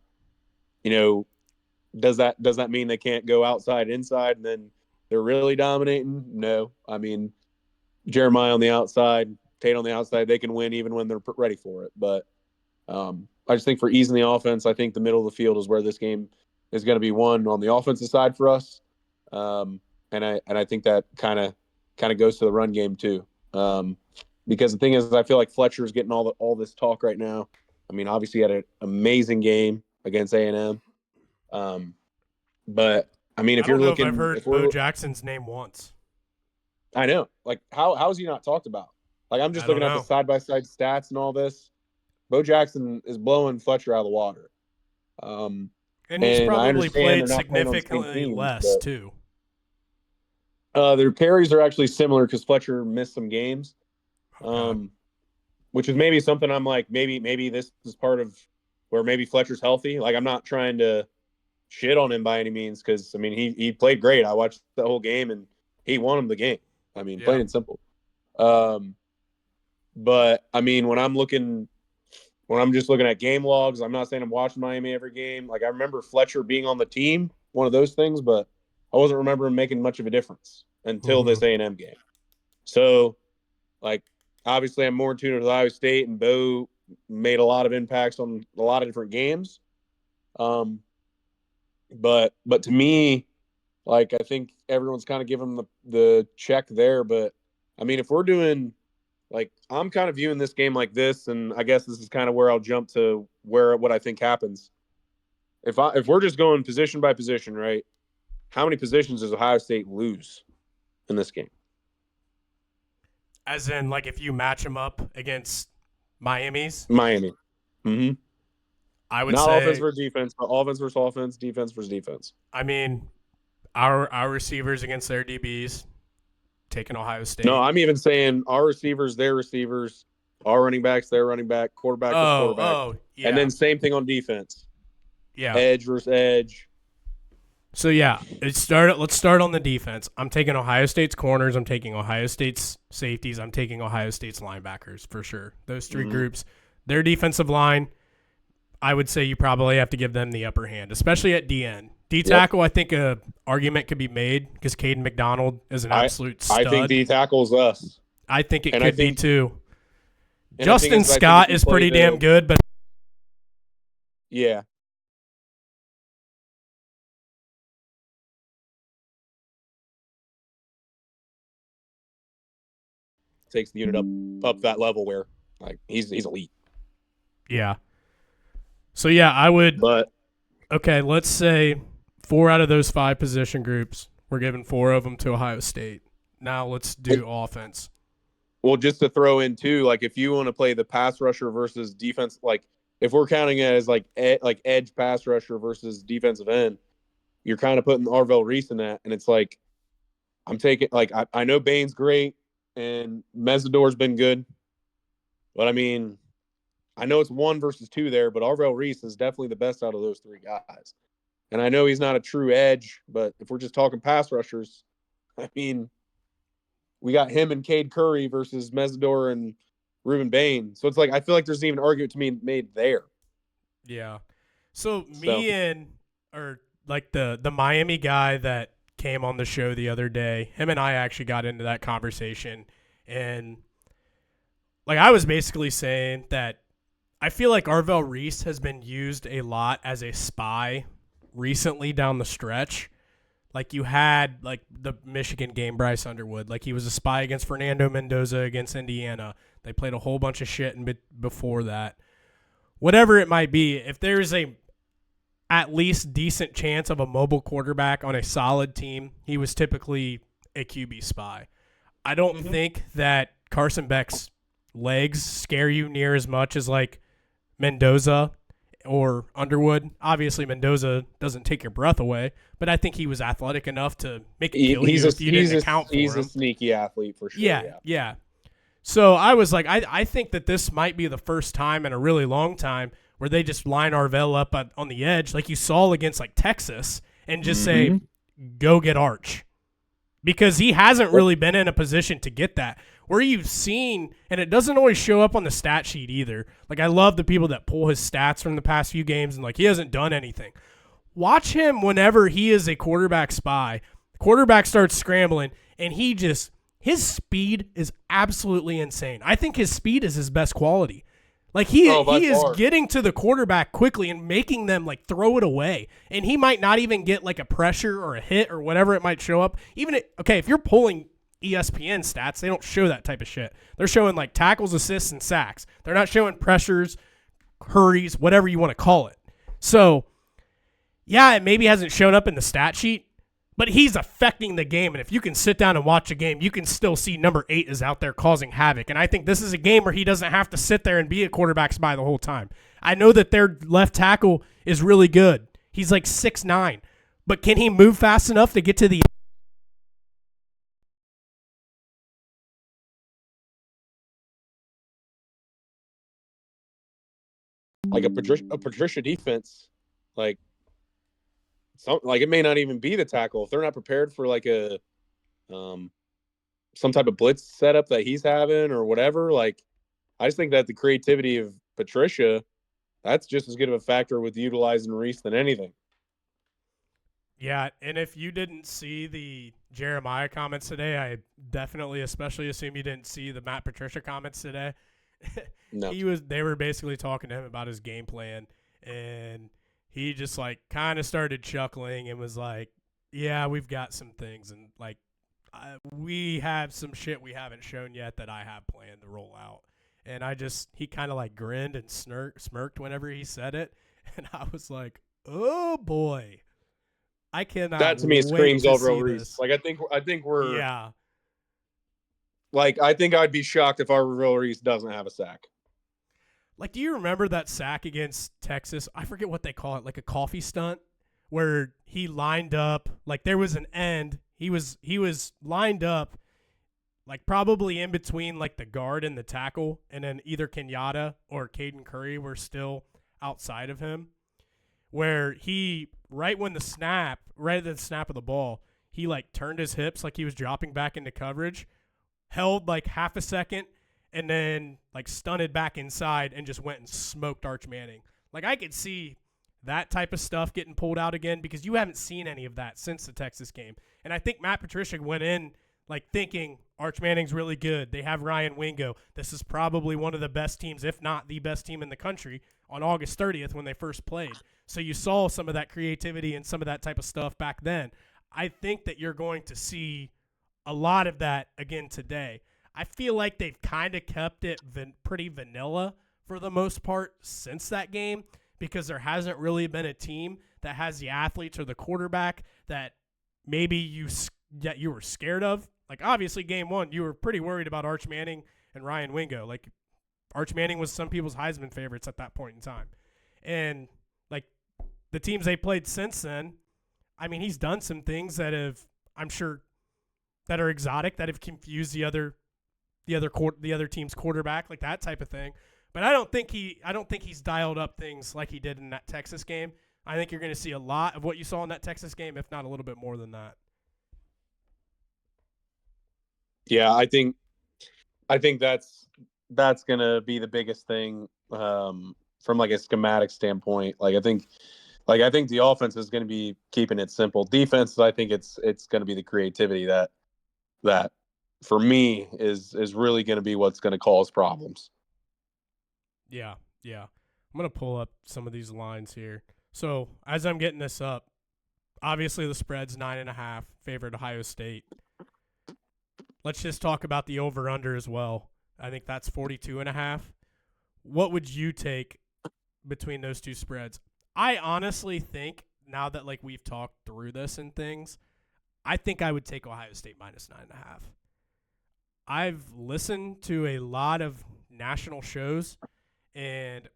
does that mean they can't go outside, inside, and then they're really dominating? No. I mean, Jeremiah on the outside, Tate on the outside, they can win even when they're ready for it. But I just think for easing the offense, I think the middle of the field is where this game is going to be won on the offensive side for us. And I think that kind of goes to the run game too. Because the thing is, I feel like Fletcher's getting all this talk right now. I mean, obviously he had an amazing game against A&M. But I mean, I if you're don't know if I've looking, heard if Bo we're, Jackson's name once. I know, like how is he not talked about? Like I'm just I don't looking at the know. side by side stats and all this. Bo Jackson is blowing Fletcher out of the water. Um, And he's and I probably understand they're played not playing on the same significantly teams, less but too. their carries are actually similar because Fletcher missed some games, Okay. which is maybe something I'm like, maybe this is part of where maybe Fletcher's healthy. Like I'm not trying to shit on him by any means because I mean he played great. I watched the whole game and he won him the game. I mean, Yeah. plain and simple. But I mean, when I'm just looking at game logs, I'm not saying I'm watching Miami every game. Like I remember Fletcher being on the team, one of those things, but I wasn't remembering making much of a difference until Mm-hmm. this A&M game. So, like, obviously, I'm more in tune with Ohio State, and Bo made a lot of impacts on a lot of different games. But to me, like, I think everyone's kind of giving the check there. But I mean, if we're doing like I'm kind of viewing this game like this, and I guess this is kind of where I'll jump to what I think happens. If we're just going position by position, right? How many positions does Ohio State lose in this game? As in, like, if you match them up against Miami's, Miami. Mm-hmm. I would Not offense say, versus defense, but offense versus offense, defense versus defense. I mean, our receivers against their DBs, taking Ohio No, State. I'm even saying our receivers, their receivers, our running backs, their running back, quarterback versus quarterback, and Yeah. then same thing on defense. Yeah. Edge versus edge. So yeah, let's start on the defense. I'm taking Ohio State's corners, I'm taking Ohio State's safeties, I'm taking Ohio State's linebackers for sure. Those 3 groups. Their defensive line, I would say you probably have to give them the upper hand, especially at DN. D tackle, I think a argument could be made because Caden McDonald is an absolute stud. I think D tackle's us. I think it And could be too. And Justin Scott is pretty damn good, but yeah. Takes the unit up that level where like he's elite. yeah. So yeah, I would But Okay, let's say 4 out of those 5 position groups, we're giving 4 of them to Ohio State. Now let's do offense. Well, just to throw in too, like if you want to play the pass rusher versus defense, like if we're counting it as like edge pass rusher versus defensive end, you're kind of putting Arvell Reese in that, and it's like I'm taking like I know Bain's great and Mesidor's been good, but I mean I know it's 1 versus 2 there, but Arvell Reese is definitely the best out of those 3 guys. And I know he's not a true edge, but if we're just talking pass rushers, I mean, we got him and Cade Curry versus Mesidor and Ruben Bain. So it's like I feel like there's even an argument to be made there. Yeah. So me and or like the Miami guy that came on the show the other day, him and I actually got into that conversation, and like I was basically saying that I feel like Arvell Reese has been used a lot as a spy recently down the stretch. Like you had like the Michigan game, Bryce Underwood, like he was a spy against Fernando Mendoza against Indiana. They played a whole bunch of shit before that. Whatever it might be, if there's a at least decent chance of a mobile quarterback on a solid team, he was typically a QB spy. I don't think that Carson Beck's legs scare you near as much as like Mendoza or Underwood. Obviously, Mendoza doesn't take your breath away, but I think he was athletic enough to make it kill you if you didn't account for him. He's a sneaky athlete for sure. Yeah. So I was like, I think that this might be the first time in a really long time where they just line Arvell up on the edge like you saw against like Texas and just say, go get Arch. Because he hasn't really been in a position to get that. Where you've seen, and it doesn't always show up on the stat sheet either. Like I love the people that pull his stats from the past few games and like he hasn't done anything. Watch him whenever he is a quarterback spy. Quarterback starts scrambling and his speed is absolutely insane. I think his speed is his best quality. Like he is getting to the quarterback quickly and making them like throw it away. And he might not even get like a pressure or a hit or whatever it might show up. If you're pulling ESPN stats, they don't show that type of shit. They're showing like tackles, assists, and sacks. They're not showing pressures, hurries, whatever you want to call it. So, yeah, it maybe hasn't shown up in the stat sheet, but he's affecting the game. And if you can sit down and watch a game, you can still see number 8 is out there causing havoc. And I think this is a game where he doesn't have to sit there and be a quarterback spy the whole time. I know that their left tackle is really good. He's like 6'9", but can he move fast enough to get to the like a Patricia defense, like it may not even be the tackle if they're not prepared for like a some type of blitz setup that he's having or whatever. Like I just think that the creativity of Patricia, that's just as good of a factor with utilizing Reese than anything. Yeah, and if you didn't see the Jeremiah comments today, I definitely especially assume you didn't see the Matt Patricia comments today. No. They were basically talking to him about his game plan, and he just like kind of started chuckling and was like, yeah, we've got some things, and like we have some shit we haven't shown yet that I have planned to roll out. And he kind of like grinned and smirked whenever he said it, and I was like, oh boy, I cannot. That to me screams Arvell Reese. Like I think we're Like, I think I'd be shocked if Arvell Reese doesn't have a sack. Like, do you remember that sack against Texas? I forget what they call it, like a coffee stunt, where he lined up, like there was an end. He was lined up, like probably in between like the guard and the tackle, and then either Kenyatta or Caden Curry were still outside of him. Where right at the snap of the ball, he like turned his hips like he was dropping back into coverage, held like half a second, and then like stunted back inside and just went and smoked Arch Manning. Like I could see that type of stuff getting pulled out again because you haven't seen any of that since the Texas game. And I think Matt Patricia went in like thinking Arch Manning's really good. They have Ryan Wingo. This is probably one of the best teams, if not the best team in the country, on August 30th when they first played. So you saw some of that creativity and some of that type of stuff back then. I think that you're going to see a lot of that again today. I feel like they've kind of kept it pretty vanilla for the most part since that game because there hasn't really been a team that has the athletes or the quarterback that maybe you were scared of. Like, obviously, game one, you were pretty worried about Arch Manning and Ryan Wingo. Like, Arch Manning was some people's Heisman favorites at that point in time. And, like, the teams they played since then, I mean, he's done some things that have, I'm sure, that are exotic, that have confused the other team's quarterback, like that type of thing. But I don't think he's dialed up things like he did in that Texas game. I think you're going to see a lot of what you saw in that Texas game, if not a little bit more than that. Yeah, I think that's going to be the biggest thing from like a schematic standpoint. Like I think the offense is going to be keeping it simple. Defense, I think it's going to be the creativity that for me is really going to be what's going to cause problems. Yeah. I'm going to pull up some of these lines here. So as I'm getting this up, obviously the spread's 9.5, favored Ohio State. Let's just talk about the over-under as well. I think that's 42.5. What would you take between those two spreads? I honestly think, now that like we've talked through this and things, I think I would take Ohio State minus 9.5. I've listened to a lot of national shows, and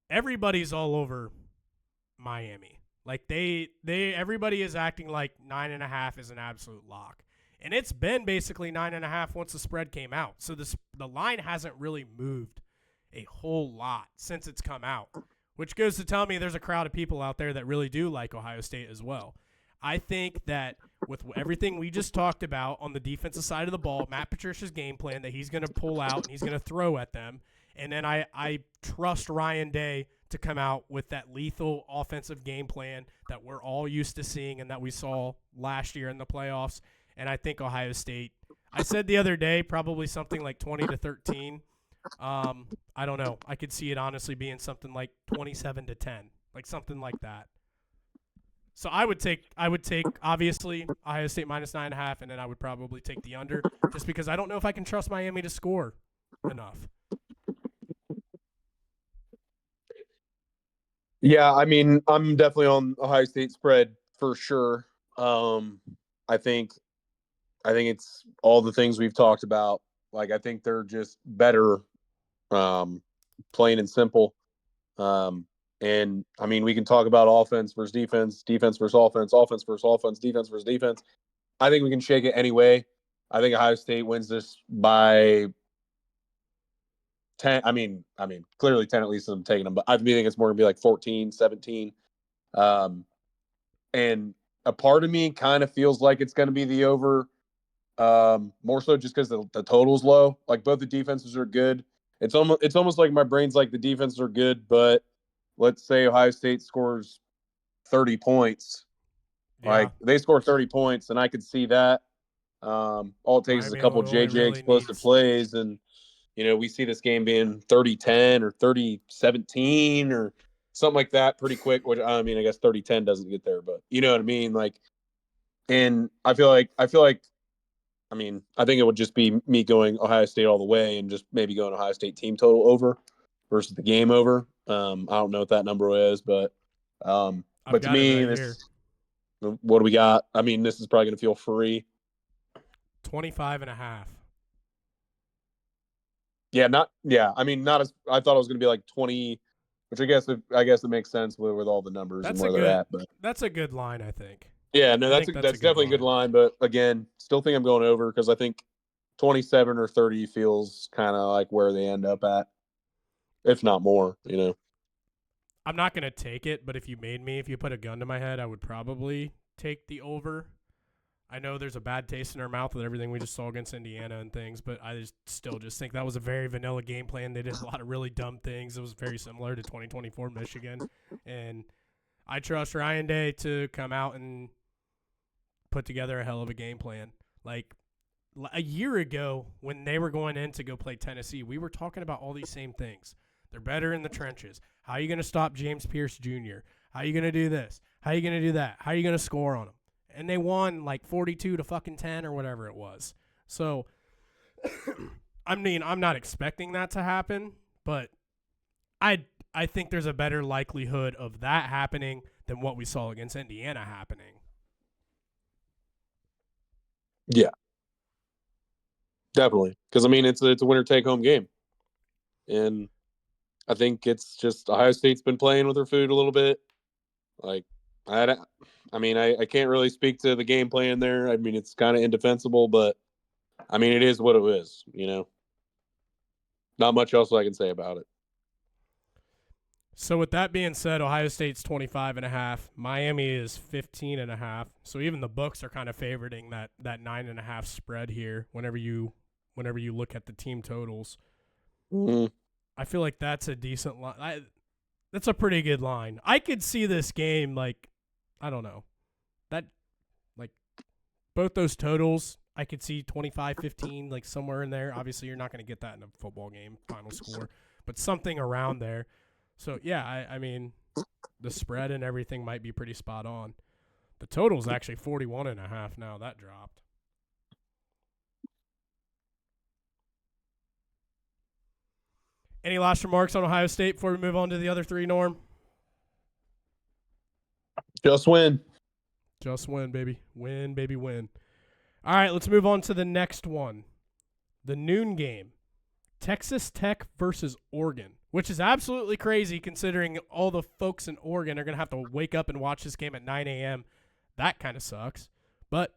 everybody's all over Miami. Like everybody is acting like 9.5 is an absolute lock. And it's been basically 9.5 once the spread came out. So the line hasn't really moved a whole lot since it's come out, which goes to tell me there's a crowd of people out there that really do like Ohio State as well. I think that with everything we just talked about on the defensive side of the ball, Matt Patricia's game plan that he's going to pull out and he's going to throw at them, and then I trust Ryan Day to come out with that lethal offensive game plan that we're all used to seeing and that we saw last year in the playoffs. And I think Ohio State, I said the other day, probably something like 20-13. I don't know. I could see it honestly being something like 27-10, like something like that. So I would take obviously Ohio State minus 9.5, and then I would probably take the under, just because I don't know if I can trust Miami to score enough. Yeah, I mean, I'm definitely on Ohio State spread for sure. I think it's all the things we've talked about. Like, I think they're just better, plain and simple. And I mean, we can talk about offense versus defense, defense versus offense, offense versus offense, defense versus defense. I think we can shake it anyway. I think Ohio State wins this by 10. I mean, clearly 10 at least I'm taking them, but I think it's more going to be like 14, 17. And a part of me kind of feels like it's going to be the over, more so just because the total's low. Like, both the defenses are good. It's almost like my brain's like the defenses are good, but let's say Ohio State scores 30 points. Yeah. Like, they score 30 points, and I could see that. All it takes is a couple JJ really explosive plays, and we see this game being 30-10 or 30-17 or something like that pretty quick. Which, I mean, I guess 30-10 doesn't get there, but you know what I mean. Like, and I feel like, I mean, I think it would just be me going Ohio State all the way and just maybe going Ohio State team total over versus the game over. I don't know what that number is, but to me, what do we got? I mean, this is probably going to feel free. 25.5. Yeah, I mean, not as I thought it was going to be like 20, which I guess it makes sense with all the numbers and where they're at. But that's a good line, I think. Yeah, no, that's definitely a good line. But again, still think I'm going over because I think 27 or 30 feels kind of like where they end up at, if not more. I'm not going to take it, but if you put a gun to my head, I would probably take the over. I know there's a bad taste in our mouth with everything we just saw against Indiana and things, but I still think that was a very vanilla game plan. They did a lot of really dumb things. It was very similar to 2024 Michigan. And I trust Ryan Day to come out and put together a hell of a game plan. Like, a year ago when they were going in to go play Tennessee, we were talking about all these same things. They're better in the trenches. How are you going to stop James Pierce Jr.? How are you going to do this? How are you going to do that? How are you going to score on them? And they won like 42-10 or whatever it was. So, I mean, I'm not expecting that to happen, but I think there's a better likelihood of that happening than what we saw against Indiana happening. Yeah, definitely. Because I mean, it's a winner take home game, and I think it's just Ohio State's been playing with their food a little bit. Like, I can't really speak to the game plan there. I mean, it's kind of indefensible, but I mean, it is what it is. Not much else I can say about it. So with that being said, Ohio State's 25.5. Miami is 15.5. So even the books are kind of favoriting that 9.5 spread here. Whenever you look at the team totals, I feel like that's a decent line. That's a pretty good line. I could see this game like, I don't know, that like both those totals. I could see 25-15, like somewhere in there. Obviously, you're not going to get that in a football game final score, but something around there. So yeah, I mean, the spread and everything might be pretty spot on. The total's actually 41.5 now. That dropped. Any last remarks on Ohio State before we move on to the other three, Norm? Just win. Just win, baby. Win, baby, win. All right, let's move on to the next one. The noon game. Texas Tech versus Oregon, which is absolutely crazy considering all the folks in Oregon are going to have to wake up and watch this game at 9 a.m. That kind of sucks. But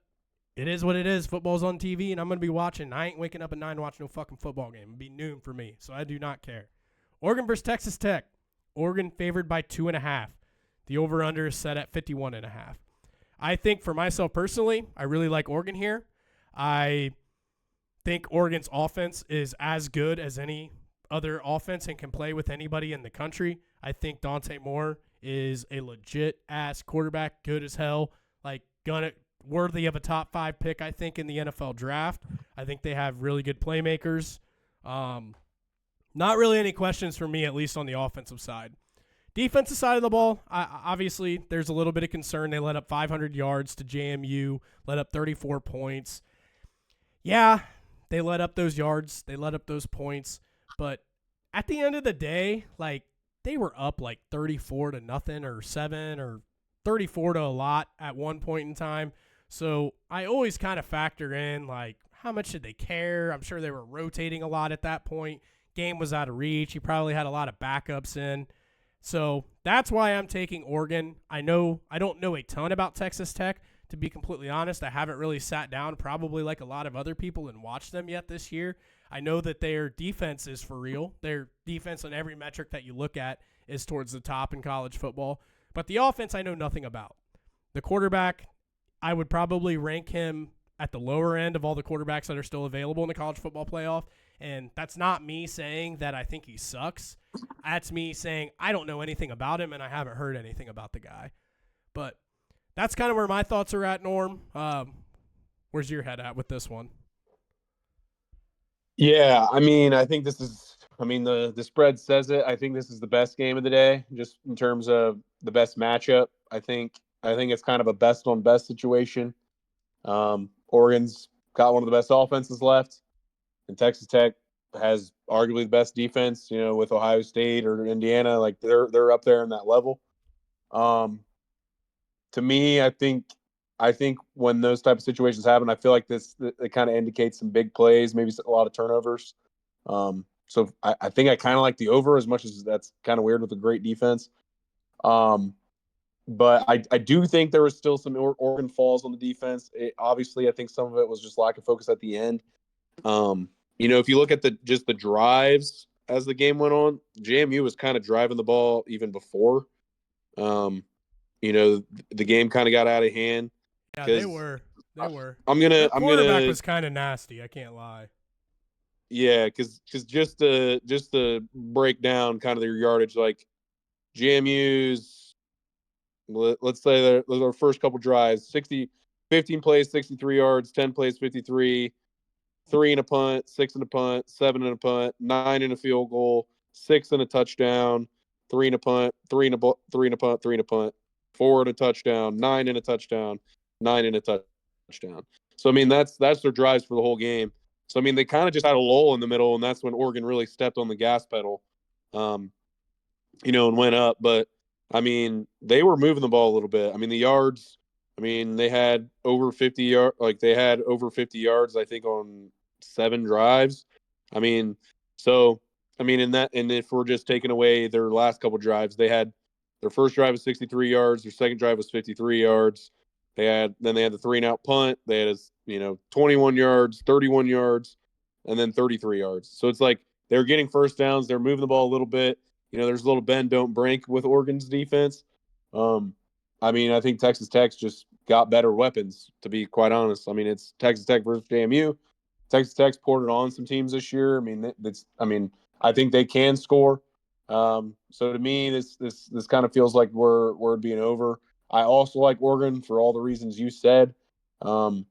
it is what it is. Football's on TV, and I'm going to be watching. I ain't waking up at 9 watching no fucking football game. It'll be noon for me, so I do not care. Oregon versus Texas Tech. Oregon favored by 2.5. The over-under is set at 51.5. I think for myself personally, I really like Oregon here. I think Oregon's offense is as good as any other offense and can play with anybody in the country. I think Dante Moore is a legit ass quarterback, good as hell, like worthy of a top 5 pick, I think, in the NFL draft. I think they have really good playmakers. Not really any questions for me, at least on the offensive side. Defensive side of the ball, obviously, there's a little bit of concern. They let up 500 yards to JMU, let up 34 points. Yeah, they let up those yards. They let up those points. But at the end of the day, like, they were up like 34-0 or 7 or 34 to a lot at one point in time. So I always kind of factor in, like, how much did they care? I'm sure they were rotating a lot at that point. Game was out of reach. You probably had a lot of backups in. So that's why I'm taking Oregon. I don't know a ton about Texas Tech, to be completely honest. I haven't really sat down, probably like a lot of other people, and watched them yet this year. I know that their defense is for real. Their defense on every metric that you look at is towards the top in college football. But the offense I know nothing about. The quarterback, I would probably rank him at the lower end of all the quarterbacks that are still available in the college football playoff. And that's not me saying that I think he sucks. That's me saying I don't know anything about him and I haven't heard anything about the guy. But that's kind of where my thoughts are at, Norm. Where's your head at with this one? Yeah, I mean, I think this is. I mean, the spread says it. I think this is the best game of the day, just in terms of the best matchup. I think it's kind of a best on best situation. Oregon's got one of the best offenses left, and Texas Tech has arguably the best defense. With Ohio State or Indiana, like they're up there in that level. To me, I think when those type of situations happen, I feel like it kind of indicates some big plays, maybe a lot of turnovers. So I think I kind of like the over, as much as that's kind of weird with a great defense. But I do think there was still some Oregon falls on the defense. Obviously, I think some of it was just lack of focus at the end. If you look at the drives as the game went on, JMU was kind of driving the ball even before. The game kind of got out of hand. Yeah, they were. I'm Their gonna quarterback was kind of nasty. I can't lie. Yeah, because just to break down kind of their yardage, like JMU's, let's say their first couple drives, 15 plays, 63 yards, 10 plays, 53, 3 and a punt, 6 and a punt, 7 and a punt, 9 and a field goal, 6 and a touchdown, 3 and a punt, 3 and a punt, 3 and a punt, 4 and a touchdown, 9 and a touchdown, 9 and a touchdown. So I mean that's their drives for the whole game. So I mean they kind of just had a lull in the middle, and that's when Oregon really stepped on the gas pedal, and went up. But I mean, they were moving the ball a little bit. I mean, the yards. I mean, they had over 50 like they had over 50 yards, I think, on 7 drives. I mean, so I mean, and if we're just taking away their last couple drives, they had their first drive was 63 yards, their second drive was 53 yards. They had the 3-and-out punt. They had 21 yards, 31 yards, and then 33 yards. So it's like they're getting first downs. They're moving the ball a little bit. There's a little bend don't break with Oregon's defense. Um, I mean, I think Texas Tech's just got better weapons, to be quite honest. I mean, it's Texas Tech versus JMU. Texas Tech's poured it on some teams this year. I think they can score. So to me, this kind of feels like we're being over. I also like Oregon for all the reasons you said. Um,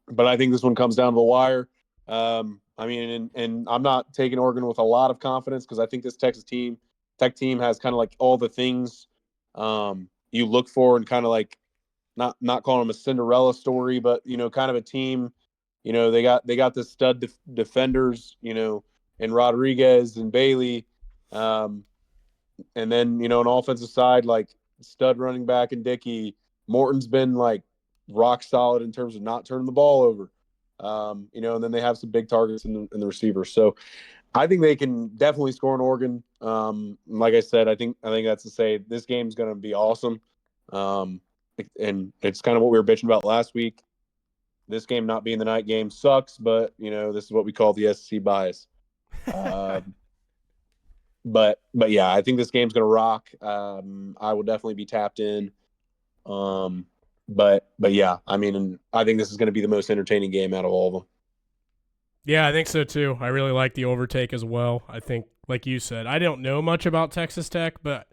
but I think this one comes down to the wire. I mean, and I'm not taking Oregon with a lot of confidence because I think this Tech team has kind of like all the things you look for, and kind of like not calling them a Cinderella story, but kind of a team. They got the stud defenders, and Rodriguez and Bailey, um, and then an offensive side like stud running back and Dickey. Morton's been like rock solid in terms of not turning the ball over. And then they have some big targets in the receivers. So I think they can definitely score in Oregon. Like I said, I think that's to say this game's going to be awesome. Um, and it's kind of what we were bitching about last week. This game not being the night game sucks, but this is what we call the SEC bias. Um, but yeah, I think this game's going to rock. I will definitely be tapped in. Um, but yeah, I mean, I think this is going to be the most entertaining game out of all of them. Yeah, I think so too. I really like the overtake as well. I think, like you said, I don't know much about Texas Tech, but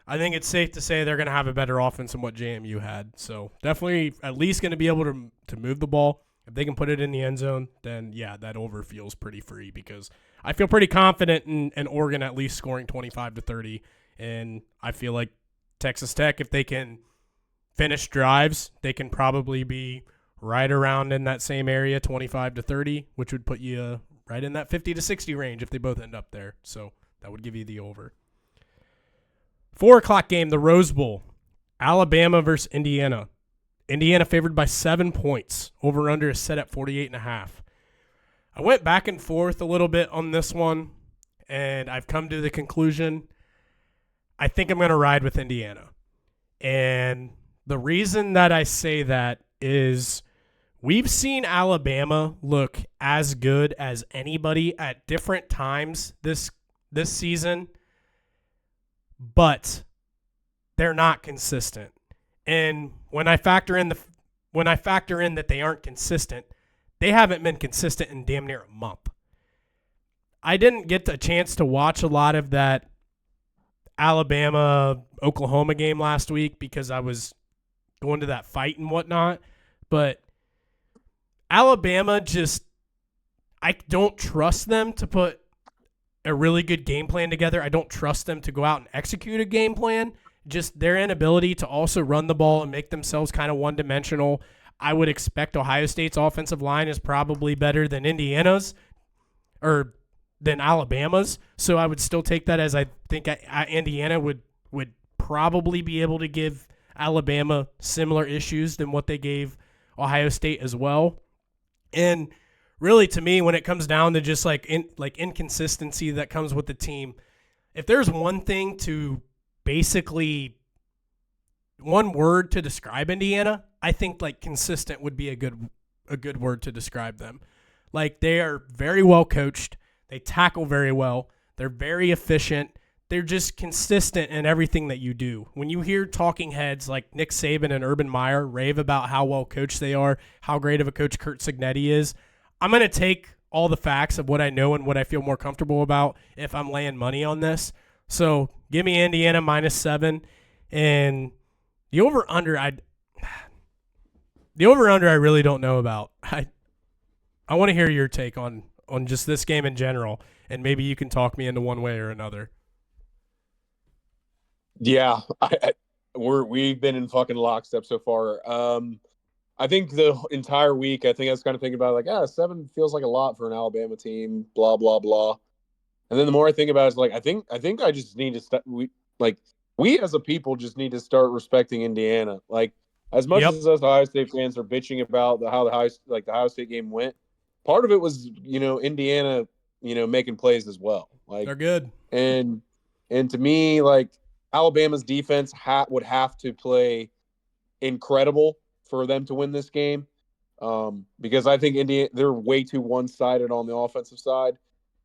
I think it's safe to say they're going to have a better offense than what JMU had. So definitely at least going to be able to move the ball. If they can put it in the end zone, then yeah, that over feels pretty free because I feel pretty confident in Oregon at least scoring 25 to 30. And I feel like Texas Tech, if they can finish drives, they can probably be right around in that same area, 25 to 30, which would put you right in that 50 to 60 range if they both end up there. So that would give you the over. 4:00 game, the Rose Bowl. Alabama versus Indiana. Indiana favored by 7 points. Over under is set at 48.5. I went back and forth a little bit on this one, and I've come to the conclusion I think I'm going to ride with Indiana. And the reason that I say that is we've seen Alabama look as good as anybody at different times this season, but they're not consistent. And when I factor in that they aren't consistent, they haven't been consistent in damn near a month. I didn't get a chance to watch a lot of that Alabama-Oklahoma game last week because I was going to that fight and whatnot. But Alabama I don't trust them to put a really good game plan together. I don't trust them to go out and execute a game plan. Just their inability to also run the ball and make themselves kind of one-dimensional. I would expect Ohio State's offensive line is probably better than Indiana's or than Alabama's. So I would still take that as I think Indiana would probably be able to give Alabama similar issues than what they gave Ohio State as well. And really, to me, when it comes down to just inconsistency that comes with the team, if there's one thing to basically one word to describe Indiana, I think consistent would be a good word to describe them. They are very well coached. They tackle very well. They're very efficient. They're just consistent in everything that you do. When you hear talking heads like Nick Saban and Urban Meyer rave about how well coached they are, how great of a coach Curt Cignetti is, I'm going to take all the facts of what I know and what I feel more comfortable about if I'm laying money on this. So give me Indiana -7. And the over-under, I really don't know about. I want to hear your take on just this game in general, and maybe you can talk me into one way or another. Yeah, we've been in fucking lockstep so far. I think the entire week, I think I was kind of thinking about 7 feels like a lot for an Alabama team. Blah blah blah. And then the more I think about it, it's I think I just need to we as a people just need to start respecting Indiana. Like as much Yep, as us Ohio State fans are bitching about how the Ohio State game went, part of it was Indiana making plays as well. they're good. And and to me, like Alabama's defense would have to play incredible for them to win this game. Because I think Indiana they're way too one sided on the offensive side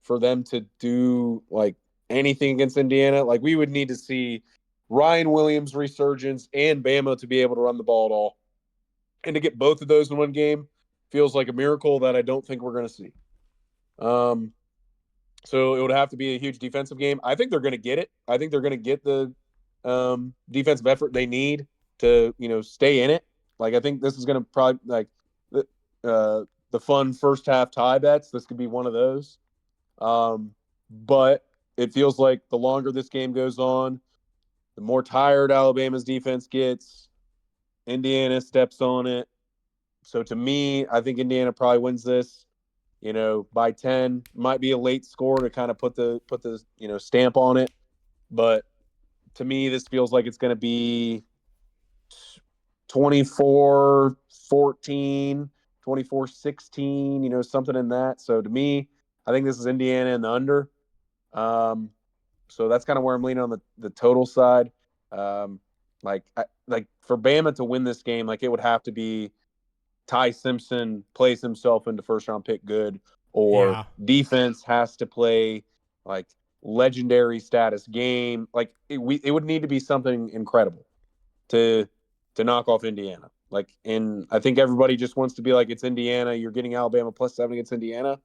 for them to do like anything against Indiana. Like we would need to see Ryan Williams resurgence and Bama to be able to run the ball at all, and to get both of those in one game feels like a miracle that I don't think we're going to see. Um, so it would have to be a huge defensive game. I think they're going to get it. I think they're going to get the defensive effort they need to stay in it. Like I think this is going to probably like the fun first half tie bets. This could be one of those. But it feels like the longer this game goes on, the more tired Alabama's defense gets. Indiana steps on it. So to me, I think Indiana probably wins this. By 10. Might be a late score to kind of put the stamp on it. But to me, this feels like it's going to be 24-14, 24-16, something in that. So to me, I think this is Indiana in the under. So that's kind of where I'm leaning on the total side. Like for Bama to win this game, like it would have to be Ty Simpson plays himself into first round pick good, or Yeah. defense has to play like legendary status game. Like it would need to be something incredible to knock off Indiana. Like, and I think everybody just wants to be like, it's Indiana. You're getting Alabama +7 against Indiana.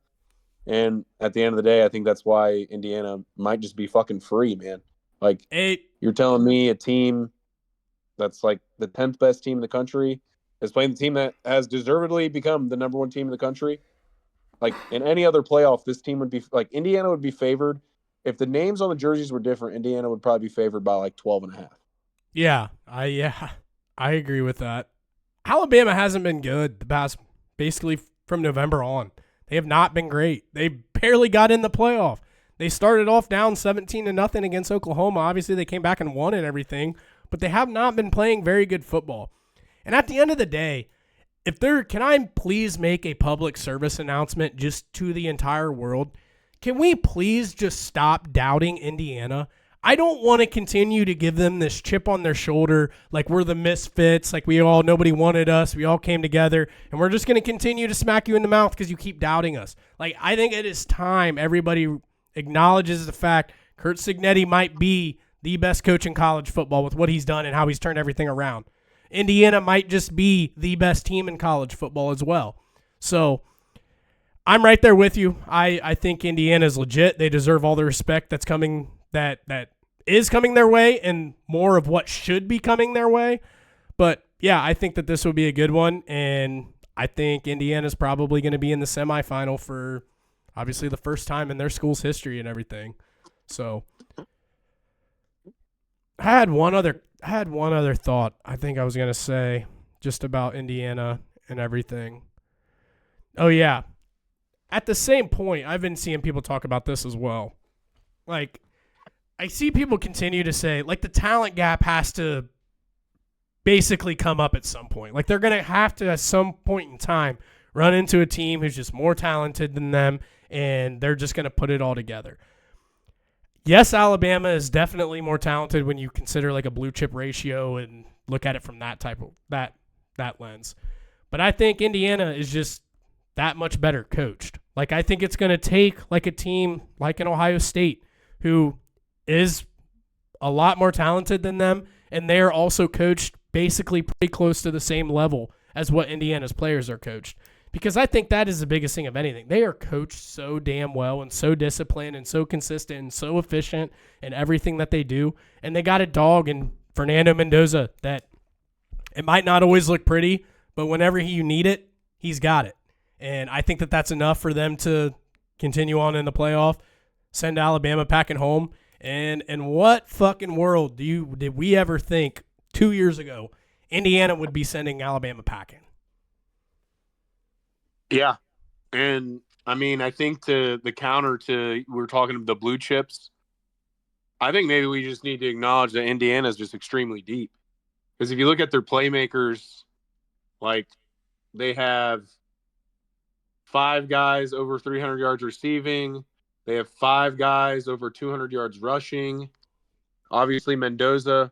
And at the end of the day, I think that's why Indiana might just be fucking free, man. Like, 8. you're telling me a team that's like the 10th best team in the country is playing the team that has deservedly become the number one team in the country. Like, in any other playoff, this team would be like Indiana would be favored. If the names on the jerseys were different, Indiana would probably be favored by like 12 and a half. Yeah, I agree with that. Alabama hasn't been good the past basically from November on. They have not been great. They barely got in the playoff. They started off down 17-0 against Oklahoma. Obviously, they came back and won and everything, but they have not been playing very good football. And at the end of the day, can I please make a public service announcement just to the entire world? Can we please just stop doubting Indiana? I don't want to continue to give them this chip on their shoulder like we're the misfits, like nobody wanted us, we all came together, and we're just going to continue to smack you in the mouth because you keep doubting us. Like, I think it is time everybody acknowledges the fact Kurt Cignetti might be the best coach in college football with what he's done and how he's turned everything around. Indiana might just be the best team in college football as well. So I'm right there with you. I think Indiana's legit. They deserve all the respect that's coming that is coming their way and more of what should be coming their way. But yeah, I think that this will be a good one, and I think Indiana's probably going to be in the semifinal for obviously the first time in their school's history and everything. So I had one other thought I think I was going to say just about Indiana and everything. Oh yeah. At the same point, I've been seeing people talk about this as well. Like, I see people continue to say, like, the talent gap has to basically come up at some point. Like, they're going to have to, at some point in time, run into a team who's just more talented than them, and they're just going to put it all together. Yes, Alabama is definitely more talented when you consider, like, a blue chip ratio and look at it from that type of, that lens. But I think Indiana is just that much better coached. Like, I think it's going to take, like, a team like an Ohio State who is a lot more talented than them, and they're also coached basically pretty close to the same level as what Indiana's players are coached. Because I think that is the biggest thing of anything. They are coached so damn well and so disciplined and so consistent and so efficient in everything that they do. And they got a dog in Fernando Mendoza that it might not always look pretty, but whenever you need it, he's got it. And I think that that's enough for them to continue on in the playoff, send Alabama packing home. And in what fucking world did we ever think 2 years ago Indiana would be sending Alabama packing? Yeah. And I mean, I think the counter to we're talking the blue chips. I think maybe we just need to acknowledge that Indiana is just extremely deep. Because if you look at their playmakers, like they have 5 guys over 300 yards receiving. They have 5 guys over 200 yards rushing. Obviously, Mendoza,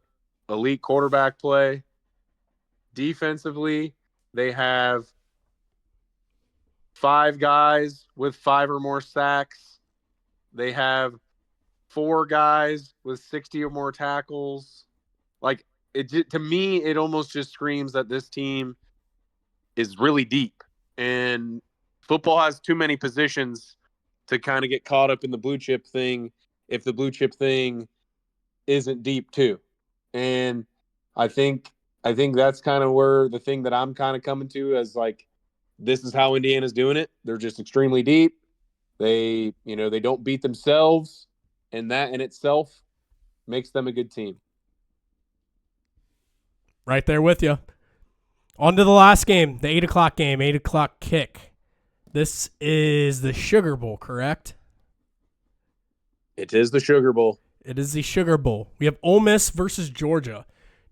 elite quarterback play. Defensively, they have 5 guys with 5 or more sacks. They have 4 guys with 60 or more tackles. Like, to me, it almost just screams that this team is really deep. And football has too many positions to kind of get caught up in the blue chip thing if the blue chip thing isn't deep too. And I think that's kind of where the thing that I'm kind of coming to as like this is how Indiana's doing it. They're just extremely deep. They don't beat themselves, and that in itself makes them a good team. Right there with you. On to the last game, the 8 o'clock game, 8 o'clock kick. This is the Sugar Bowl, correct? It is the Sugar Bowl. It is the Sugar Bowl. We have Ole Miss versus Georgia.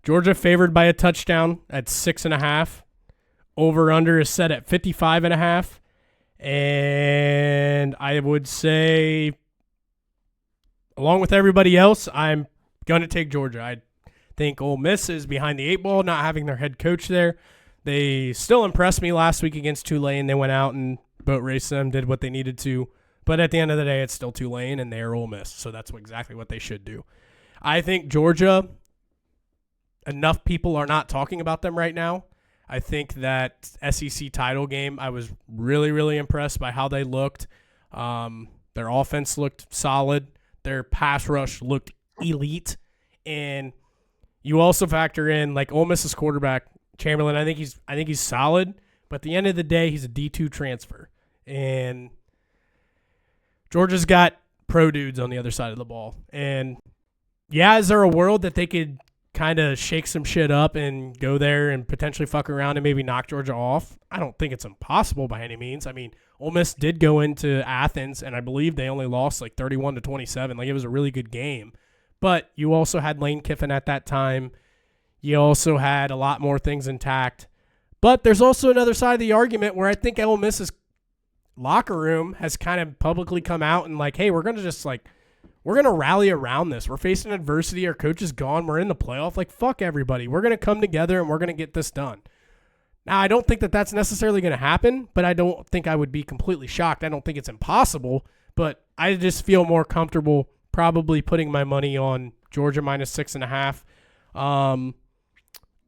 Georgia favored by a touchdown at 6.5. Over-under is set at 55.5. And I would say, along with everybody else, I'm going to take Georgia. I think Ole Miss is behind the 8 ball, not having their head coach there. They still impressed me last week against Tulane. They went out and boat raced them, did what they needed to. But at the end of the day, it's still Tulane, and they are Ole Miss. So that's exactly what they should do. I think Georgia, enough people are not talking about them right now. I think that SEC title game, I was really, really impressed by how they looked. Their offense looked solid. Their pass rush looked elite. And you also factor in, like, Ole Miss's quarterback, Chamberlain. I think he's solid. But at the end of the day, he's a D2 transfer. And Georgia's got pro dudes on the other side of the ball. And, yeah, is there a world that they could kind of shake some shit up and go there and potentially fuck around and maybe knock Georgia off? I don't think it's impossible by any means. I mean, Ole Miss did go into Athens, and I believe they only lost like 31-27. Like, it was a really good game. But you also had Lane Kiffin at that time. You also had a lot more things intact. But there's also another side of the argument where I think Ole Miss's locker room has kind of publicly come out and like, hey, we're going to rally around this. We're facing adversity. Our coach is gone. We're in the playoff. Like, fuck everybody. We're going to come together and we're going to get this done. Now, I don't think that that's necessarily going to happen, but I don't think I would be completely shocked. I don't think it's impossible, but I just feel more comfortable probably putting my money on Georgia minus 6.5.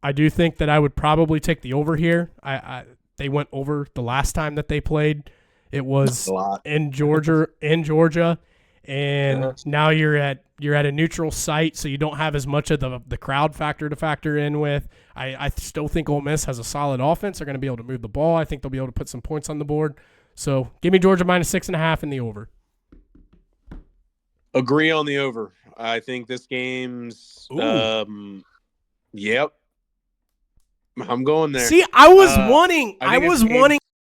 I do think that I would probably take the over here. They went over the last time that they played. It was in Georgia, and now you're at a neutral site, so you don't have as much of the crowd factor to factor in with. I still think Ole Miss has a solid offense. They're going to be able to move the ball. I think they'll be able to put some points on the board. So give me Georgia minus 6.5 in the over. Agree on the over. I think this game's yep. I'm going there. See, I was wanting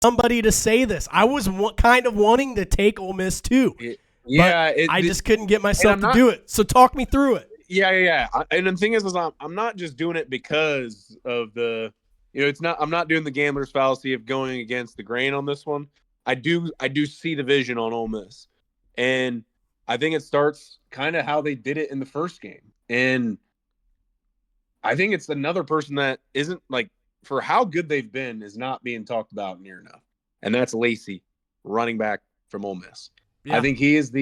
somebody to say this. I was kind of wanting to take Ole Miss too. Yeah, I just couldn't get myself to do it. So talk me through it. Yeah. And the thing is I'm not just doing it because of the, I'm not doing the gambler's fallacy of going against the grain on this one. I do see the vision on Ole Miss, and I think it starts kind of how they did it in the first game. And I think it's another person that isn't, like, for how good they've been, is not being talked about near enough. And that's Lacey, running back from Ole Miss. Yeah. I think he is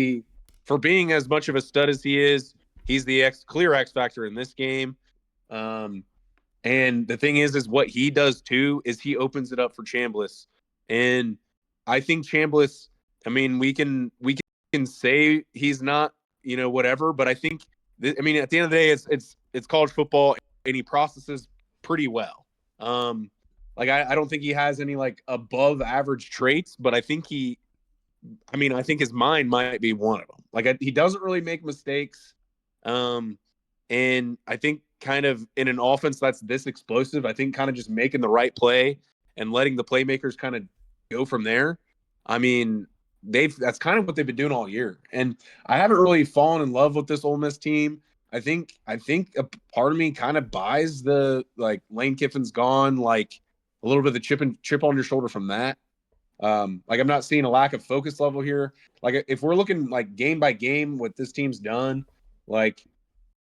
for being as much of a stud as he is, he's the clear X factor in this game. And the thing is what he does too is he opens it up for Chambliss. And I think Chambliss, I mean, we can say he's not, whatever, but I think at the end of the day, it's college football, and he processes pretty well. I don't think he has any like above average traits, but I think I think his mind might be one of them. Like, he doesn't really make mistakes. And I think kind of in an offense that's this explosive, I think kind of just making the right play and letting the playmakers kind of go from there. I mean, that's kind of what they've been doing all year. And I haven't really fallen in love with this Ole Miss team. I think a part of me kind of buys the like Lane Kiffin's gone, like a little bit of the chip on your shoulder from that. Like I'm not seeing a lack of focus level here. Like if we're looking like game by game what this team's done, like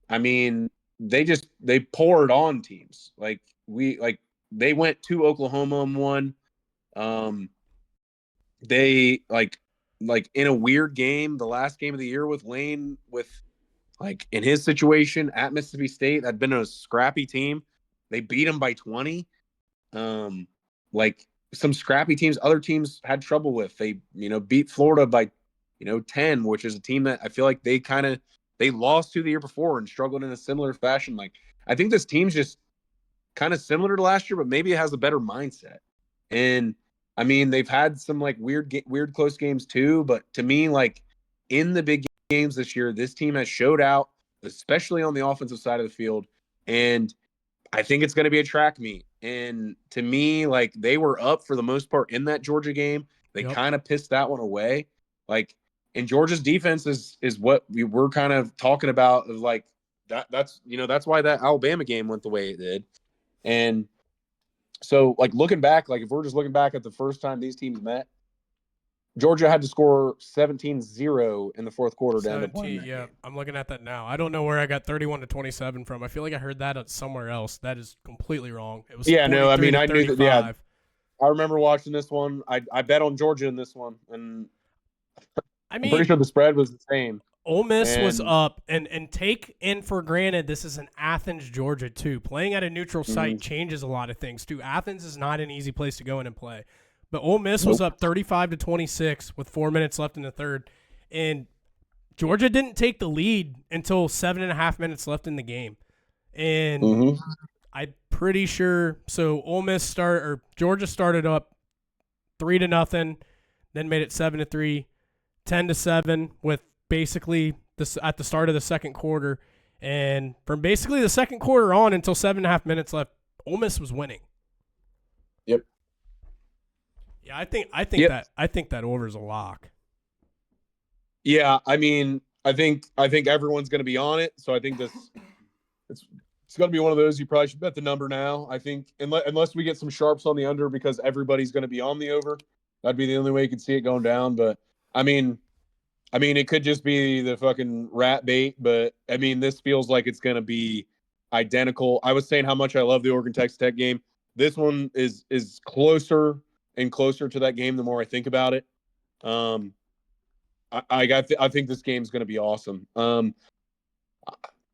I mean, they poured on teams. Like they went to Oklahoma and won. Um, they like in a weird game, the last game of the year with Lane, with like in his situation at Mississippi State, that'd been a scrappy team. They beat them by 20. Like some scrappy teams, other teams had trouble with. They beat Florida by 10, which is a team that I feel like they lost to the year before and struggled in a similar fashion. Like I think this team's just kind of similar to last year, but maybe it has a better mindset. And I mean, they've had some like weird close games too. But to me, like in the big games this year, this team has showed out, especially on the offensive side of the field. And I think it's going to be a track meet. And to me, like they were up for the most part in that Georgia game. They Yep. kind of pissed that one away. Like, and Georgia's defense is what we were kind of talking about. Of like that's why that Alabama game went the way it did. And so, like looking back, like if we're just looking back at the first time these teams met, Georgia had to score 17-0 in the fourth quarter to end up winning 17, that yeah. game. I'm looking at that now. I don't know where I got 31-27 from. I feel like I heard that somewhere else. That is completely wrong. It was Yeah, no, I 43 mean to I knew that. Yeah, 35. I remember watching this one. I bet on Georgia in this one, and I I'm pretty mean, sure the spread was the same. Ole Miss was And up, and take in for granted this is in Athens, Georgia, too. Playing at a neutral site changes a lot of things, too. Athens is not an easy place to go in and play. But Ole Miss was up 35-26 with 4 minutes left in the third, and Georgia didn't take the lead until 7.5 minutes left in the game. And I'm pretty sure, so Georgia started up 3-0, then made it 7-3, 10-7 with basically this at the start of the second quarter, and from basically the second quarter on until 7.5 minutes left, Ole Miss was winning. Yep. Yeah, I think Yep. that over is a lock. Yeah, I mean, I think everyone's going to be on it. So I think it's going to be one of those you probably should bet the number now. I think unless we get some sharps on the under because everybody's going to be on the over, that'd be the only way you could see it going down. But I mean, it could just be the fucking rat bait. But I mean, this feels like it's going to be identical. I was saying how much I love the Oregon Texas Tech game. This one is closer and closer to that game the more I think about it. I think this game's going to be awesome.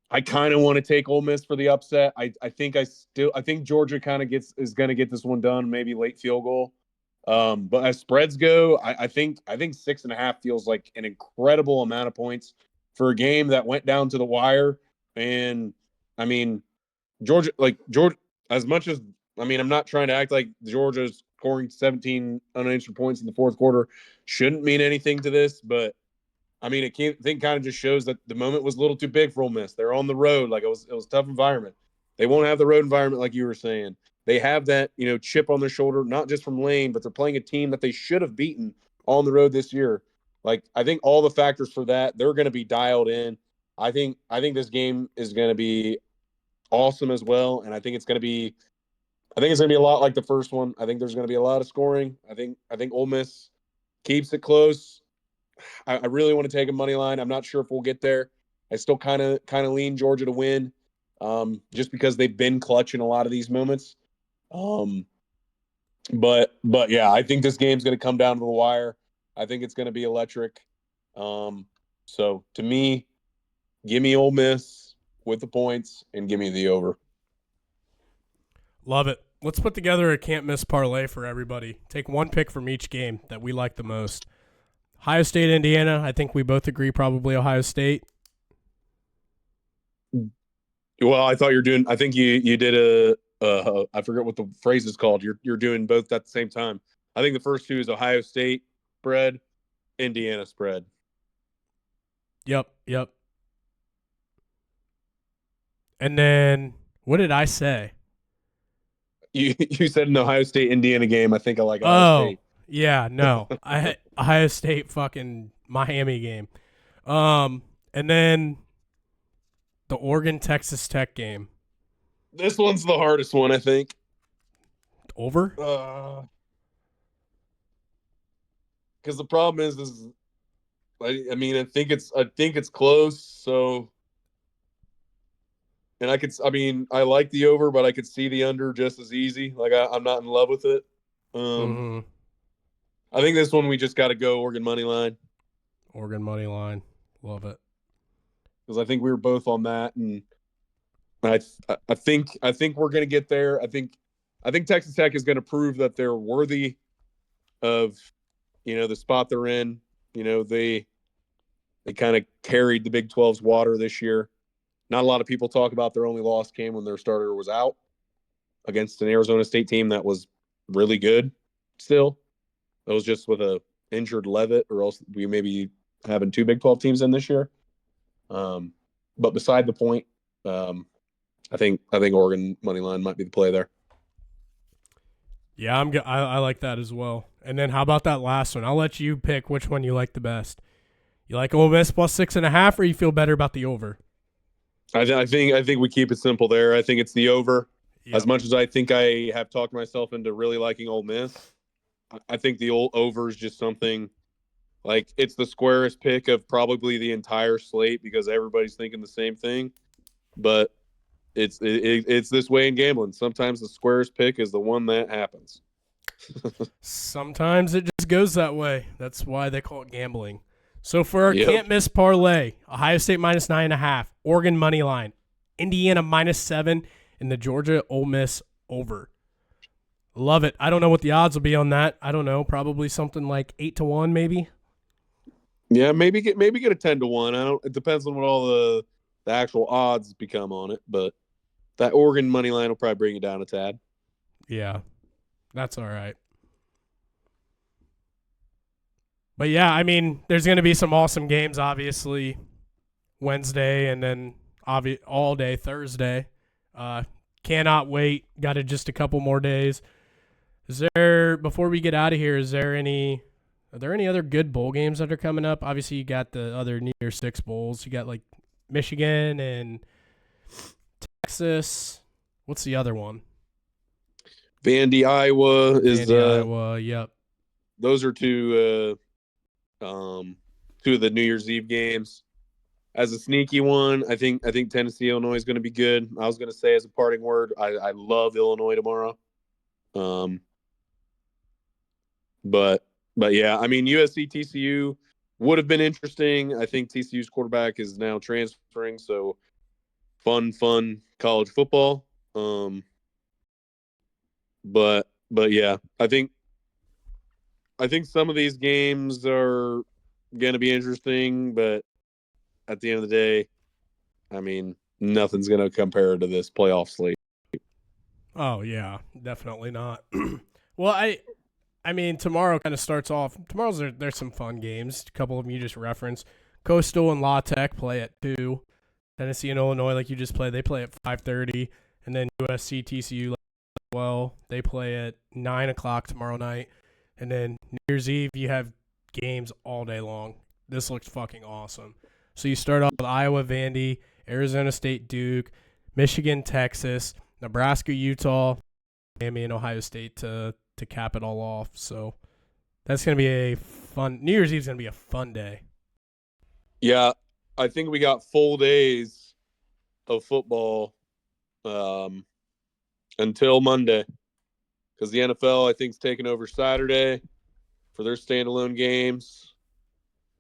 I kind of want to take Ole Miss for the upset. I think Georgia kind of is going to get this one done, maybe late field goal. But as spreads go, I think 6.5 feels like an incredible amount of points for a game that went down to the wire. And I mean, Georgia, as much as I'm not trying to act like Georgia's scoring 17 unanswered points in the fourth quarter shouldn't mean anything to this, but I mean, kind of just shows that the moment was a little too big for Ole Miss. They're on the road, like it was a tough environment. They won't have the road environment like you were saying. They have that chip on their shoulder, not just from Lane, but they're playing a team that they should have beaten on the road this year. Like I think all the factors for that, they're going to be dialed in. I think this game is going to be awesome as well, and I think it's going to be a lot like the first one. I think there's going to be a lot of scoring. I think Ole Miss keeps it close. I really want to take a money line. I'm not sure if we'll get there. I still kind of lean Georgia to win, just because they've been clutch in a lot of these moments. But yeah, I think this game's going to come down to the wire. I think it's going to be electric. So to me, give me Ole Miss with the points and give me the over. Love it. Let's put together a can't miss parlay for everybody. Take one pick from each game that we like the most. Ohio State, Indiana. I think we both agree probably Ohio State. Well, I thought I think you did I forget what the phrase is called. You're doing both at the same time. I think the first two is Ohio State spread, Indiana spread. Yep. And then what did I say? You said an Ohio State Indiana game. I think I like Ohio State. Yeah, no. Ohio State fucking Miami game. And then the Oregon Texas Tech game. This one's the hardest one, I think. Over? Because the problem is I mean, I think it's close. So, and I like the over, but I could see the under just as easy. Like I'm not in love with it. Mm-hmm. I think this one we just got to go Oregon money line. Oregon money line. Love it. Because I think we were both on that, and I think we're going to get there. I think Texas Tech is going to prove that they're worthy of, the spot they're in. They kind of carried the Big 12's water this year. Not a lot of people talk about their only loss came when their starter was out against an Arizona State team that was really good still. It was just with a injured Levitt, or else we may be having 2 Big 12 teams in this year. But beside the point, I think Oregon money line might be the play there. Yeah, I like that as well. And then how about that last one? I'll let you pick which one you like the best. You like Ole Miss plus 6.5, or you feel better about the over? I think we keep it simple there. I think it's the over. Yep. As much as I think I have talked myself into really liking Ole Miss, I think the old over is just something like it's the squarest pick of probably the entire slate because everybody's thinking the same thing. But it's this way in gambling. Sometimes the squarest pick is the one that happens. Sometimes it just goes that way. That's why they call it gambling. So for our Yep. can't miss parlay, Ohio State minus 9.5, Oregon money line, Indiana minus 7, and the Georgia Ole Miss over. Love it. I don't know what the odds will be on that. I don't know. Probably something like 8-1, maybe. Yeah, maybe get a 10-1. I don't. It depends on what all the actual odds become on it, but that Oregon money line will probably bring it down a tad. Yeah, that's all right. But yeah, I mean, there's going to be some awesome games, obviously, Wednesday and then all day Thursday. Cannot wait. Got just a couple more days. Before we get out of here, are there any other good bowl games that are coming up? Obviously, you got the other New Year's Six bowls. You got like Michigan and Texas. What's the other one? Vandy, Iowa is Iowa. Yep. Those are two of the New Year's Eve games. As a sneaky one, I think Tennessee, Illinois is going to be good. I was going to say as a parting word, I love Illinois tomorrow. But yeah, I mean USC TCU would have been interesting. I think TCU's quarterback is now transferring, so fun college football. But yeah, I think some of these games are going to be interesting, but at the end of the day, I mean, nothing's going to compare to this playoff slate. Oh yeah, definitely not. Well, I mean, tomorrow kind of starts off. There's some fun games. A couple of them you just referenced. Coastal and La Tech play at 2. Tennessee and Illinois, like you just played, they play at 5:30, and then USC TCU they play at 9:00 tomorrow night, and then New Year's Eve you have games all day long. This looks fucking awesome. So you start off with Iowa, Vandy, Arizona State, Duke, Michigan, Texas, Nebraska, Utah, Miami, and Ohio State to cap it all off. So that's going to be a fun – New Year's Eve is going to be a fun day. Yeah, I think we got full days of football until Monday because the NFL, I think, is taking over Saturday for their standalone games.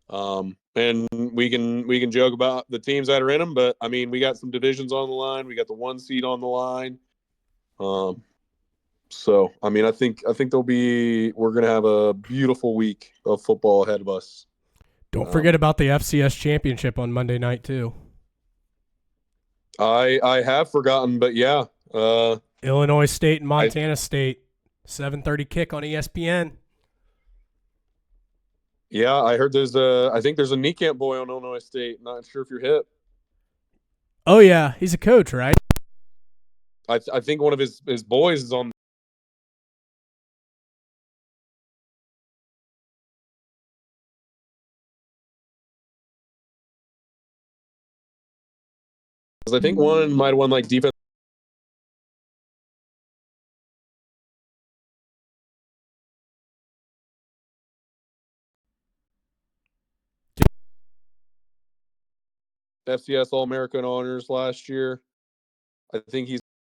And we can joke about the teams that are in them, but I mean, we got some divisions on the line. We got the 1 seed on the line. So I mean, I think we're gonna have a beautiful week of football ahead of us. Don't forget about the FCS championship on Monday night too. I have forgotten, but yeah. Illinois State and Montana State, 7:30 kick on ESPN. Yeah, I heard I think there's a knee camp boy on Illinois State. Not sure if you're hip. Oh yeah, he's a coach, right? I think one of his boys is on I think one might have won like defense. FCS All-American honors last year. I think he's